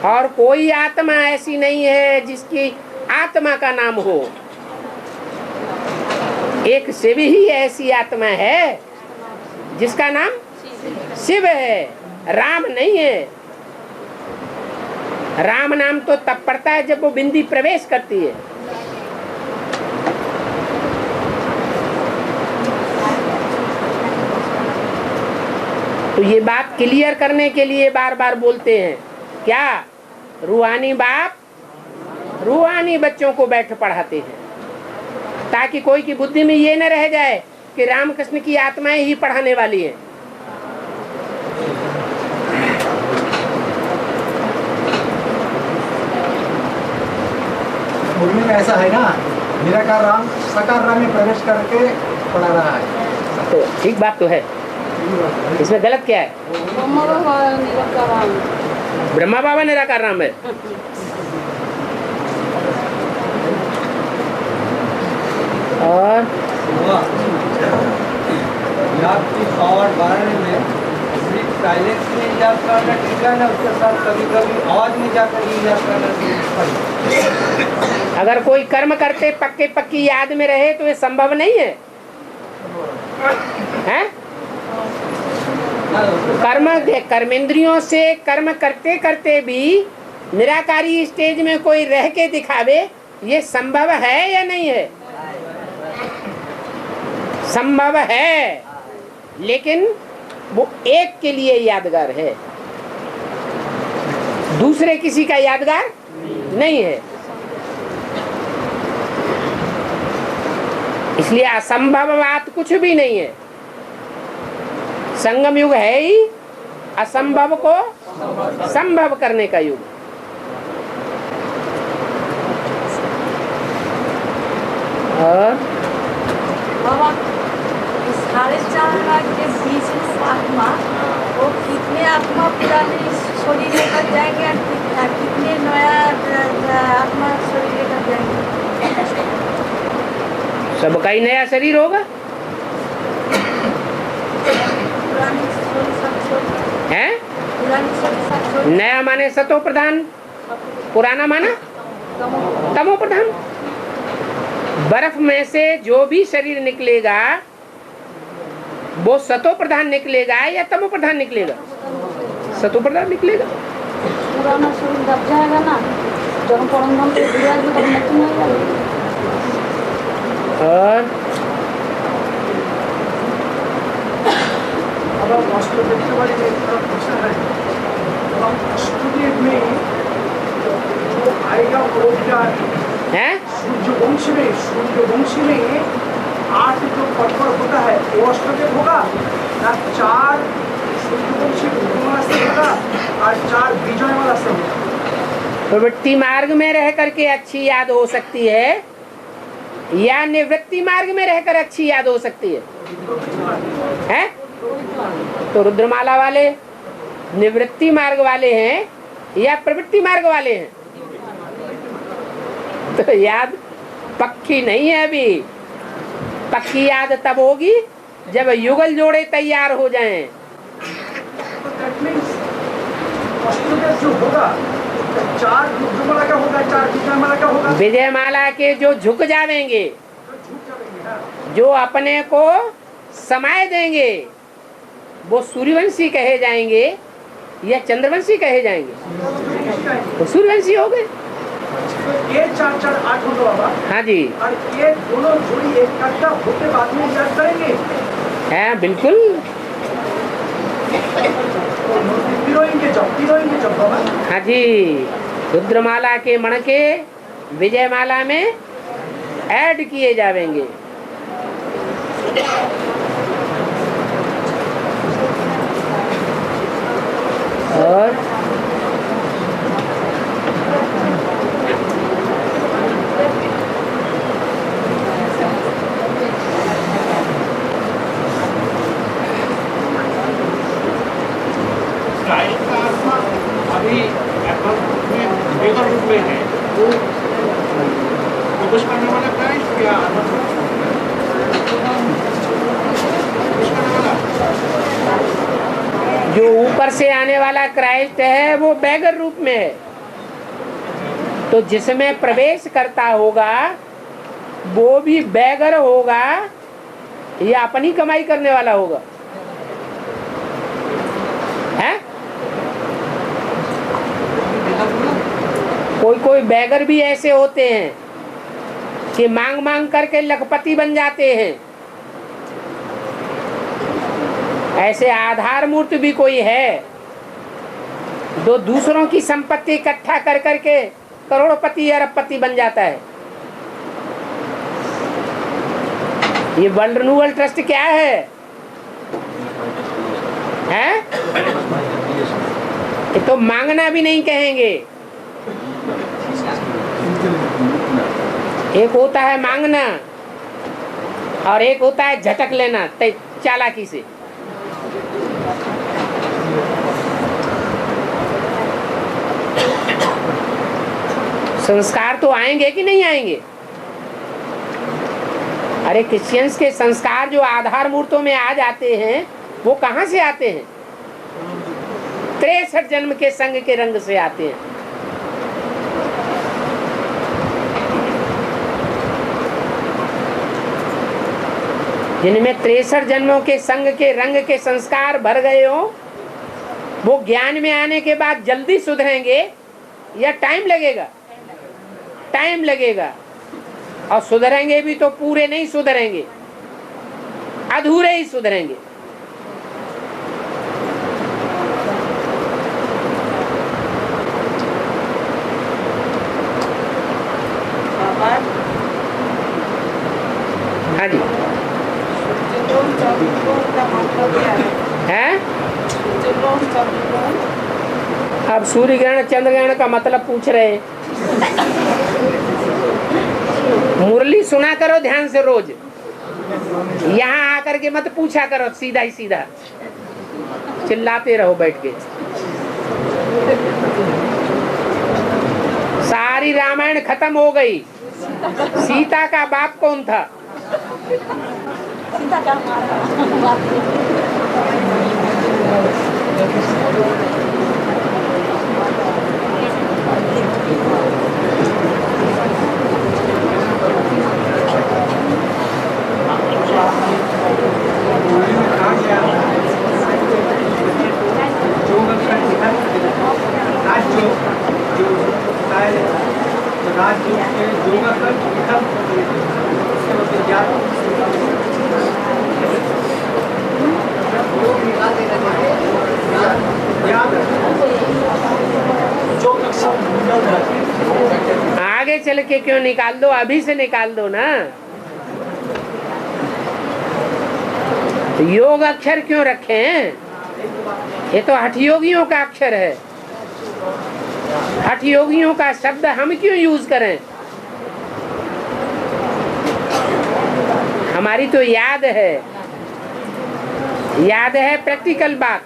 S1: और कोई आत्मा ऐसी नहीं है जिसकी आत्मा का नाम हो। एक शिव ही ऐसी आत्मा है जिसका नाम शिव है, राम नहीं है। राम नाम तो तब पड़ता है जब वो बिंदी प्रवेश करती है। तो ये बात क्लियर करने के लिए बार बार बोलते हैं क्या? रूहानी बाप रूहानी बच्चों को बैठ पढ़ाते हैं ताकि कोई की बुद्धि में ये न रह जाए कि रामकृष्ण की आत्माएं ही पढ़ाने वाली है।
S2: मुरली में ऐसा है ना, निराकार राम साकार राम में प्रवेश करके पढ़ा रहा है।
S1: तो ठीक बात तो है, इसमें गलत क्या है? ब्रह्मा बाबा निराकार राम है। और
S2: याद की पावर बढ़ाने में सिर्फ साइलेंस में याद करना ठीक है ना, उसके साथ कभी कभी आवाज में जाकर ही याद करना।
S1: अगर कोई कर्म करते पक्के पक्की याद में रहे तो ये संभव नहीं है, हैं? कर्मेंद्रियों से कर्म करते करते भी निराकारी स्टेज में कोई रह के दिखावे, ये संभव है या नहीं है? संभव है, लेकिन वो एक के लिए यादगार है, दूसरे किसी का यादगार नहीं है। इसलिए असंभव बात कुछ भी नहीं है। संगम युग है ही असंभव को संभव करने का युग। और
S3: बाबा, इस 4.5 लाख के बीच में आत्मा, वो कितने आत्मा पुराने शरीर लेकर जाएंगे और कितने नया आत्मा शरीर लेकर जाएंगे?
S1: सबका ही नया शरीर होगा है? नया माने सतो प्रधान, पुराना माना तमो प्रधान। बर्फ में से जो भी शरीर निकलेगा वो सतो प्रधान निकलेगा या तमो प्रधान निकलेगा? सतो प्रधान निकलेगा।
S3: पुराना शरीर दब जाएगा ना, जब परम धाम पे घुरा जो तब नचना ही लगेगा।
S1: और
S2: अब आप ऑस्ट्रेलिया वाली क्वेश्चन है, तो हम स्टूडियो में जो आएगा वो क्या
S1: है?
S2: सूर्यवंश में 8 जो पर्वत होता है वो अष्टदेव होगा ना, 4 सूर्यवंशी वाला से होगा और 4 विजय वाला से होगा।
S1: प्रवृत्ति मार्ग में रह करके अच्छी याद हो सकती है या निवृत्ति मार्ग में रहकर अच्छी याद हो सकती है? तो रुद्रमाला वाले निवृत्ति मार्ग वाले हैं या प्रवृत्ति मार्ग वाले हैं? तो याद पक्की नहीं है अभी। पक्की याद तब होगी जब युगल जोड़े तैयार हो जाएं।
S2: जो होगा 4 रुद्रमाला का होगा, 4 विजयमाला का होगा।
S1: विजयमाला के जो झुक जावेंगे, जो अपने को समाये देंगे, वो सूर्यवंशी कहे जाएंगे या चंद्रवंशी कहे जाएंगे? तो सूर्यवंशी हो गए।
S2: ये 4 4 8 होगा बाबा।
S1: हाँ जी,
S2: और ये दोनों जोड़ी इकट्ठा होके बाद में याद करेंगे।
S1: हाँ बिल्कुल।
S2: पिरोएंगे जब बाबा।
S1: हाँ जी, रुद्रमाला के मणके विजयमाला में ऐड किए जावेंगे। और
S5: क्राइस्ट का आत्मा अभी बेगर रूप में है, वो प्रवेश करने वाला क्राइस्ट क्या प्रवेश करने वाला?
S1: जो ऊपर से आने वाला क्राइस्ट है वो बैगर रूप में है, तो जिसमें प्रवेश करता होगा वो भी बैगर होगा या अपनी कमाई करने वाला होगा? है? कोई बैगर भी ऐसे होते हैं कि मांग मांग करके लखपति बन जाते हैं। ऐसे आधार मूर्त भी कोई है जो दूसरों की संपत्ति इकट्ठा कर करके करोड़पति अरबपति बन जाता है। ये वर्ल्ड रिन्यूअल ट्रस्ट क्या है? हैं? ये तो मांगना भी नहीं कहेंगे। एक होता है मांगना और एक होता है झटक लेना चालाकी से। संस्कार तो आएंगे कि नहीं आएंगे? अरे क्रिश्चियंस के संस्कार जो आधार मूर्तों में आ जाते हैं वो कहाँ से आते हैं? 63 जन्म के संग के रंग से आते हैं। जिनमें 63 जन्मों के संग के रंग के संस्कार भर गए हो, वो ज्ञान में आने के बाद जल्दी सुधरेंगे या टाइम लगेगा? टाइम लगेगा। और सुधरेंगे भी तो पूरे नहीं सुधरेंगे, अधूरे ही सुधरेंगे। हाँ जी, है? अब सूर्य ग्रहण चंद्र ग्रहण का मतलब पूछ रहे हैं। मुरली सुना करो ध्यान से रोज, यहाँ आकर के मत पूछा करो सीधा ही सीधा, चिल्लाते रहो बैठ के। सारी रामायण खत्म हो गई। सीता का बाप कौन था?
S3: सीता का
S1: आगे चल के क्यों निकाल दो, अभी से निकाल दो ना। योग अक्षर क्यों रखे हैं? ये तो हठ योगियों का अक्षर है। हठ योगियों का शब्द हम क्यों यूज करें? हमारी तो याद है याद है प्रैक्टिकल बात।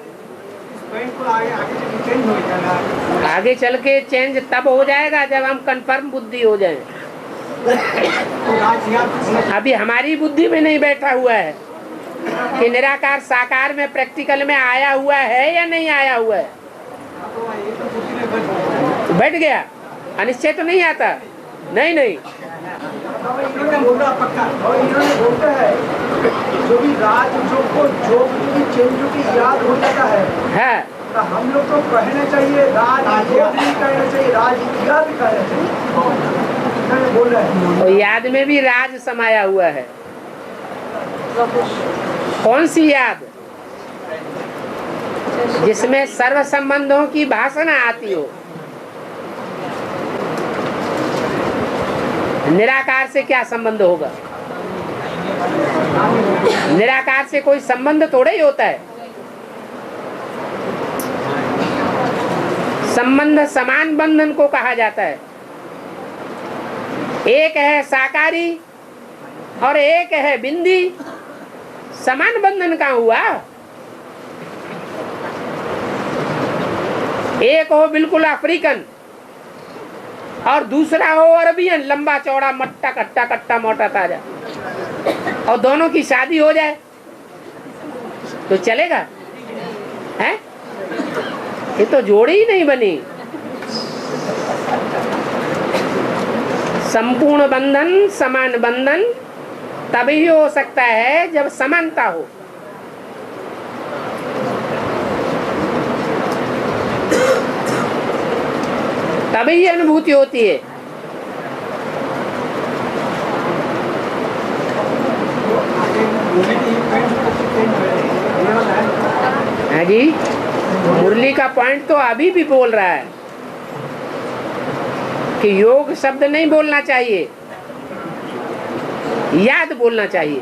S2: पॉइंट को आगे आगे चल के चेंज हो जाएगा।
S1: आगे चल के चेंज तब हो जाएगा जब हम कंफर्म बुद्धि हो जाए।
S2: तो राज याद होना चाहिए।
S1: अभी हमारी बुद्धि में नहीं बैठा हुआ है कि निराकार साकार में प्रैक्टिकल में आया हुआ है या नहीं आया हुआ है।
S2: तो ये तो बुद्धि में बैठ जाएगा।
S1: बैठ गया, अनिश्चय तो नहीं आता। नहीं नहीं,
S2: और इन्होंने बोला पक्का, और इन्होंने बोलता है जो भी राज जो भी चेंज की याद हो जाता है तो हम लोग को कहना चाहिए राज योग नहीं कहना चाहिए, राज याद कहना चाहिए। इन्होंने बोला है
S1: और याद में भी राज समाया हुआ है। कौन सी याद? जिसमें सर्व संबंधों की भाषा आती हो। निराकार से क्या संबंध होगा? निराकार से कोई संबंध थोड़ा ही होता है। संबंध समान बंधन को कहा जाता है। एक है साकारी और एक है बिंदी। समान बंधन कहाँ हुआ? एक हो बिल्कुल अफ्रीकन और दूसरा हो अरबियन, लंबा चौड़ा मट्टा कट्टा कट्टा मोटा ताजा, और दोनों की शादी हो जाए तो चलेगा? है? ये तो जोड़ी ही नहीं बनी। संपूर्ण बंधन समान बंधन तभी हो सकता है जब समानता हो। तभी ये अनुभूति होती है। हाँ जी, मुरली का पॉइंट तो अभी भी बोल रहा है कि योग शब्द नहीं बोलना चाहिए, याद बोलना चाहिए।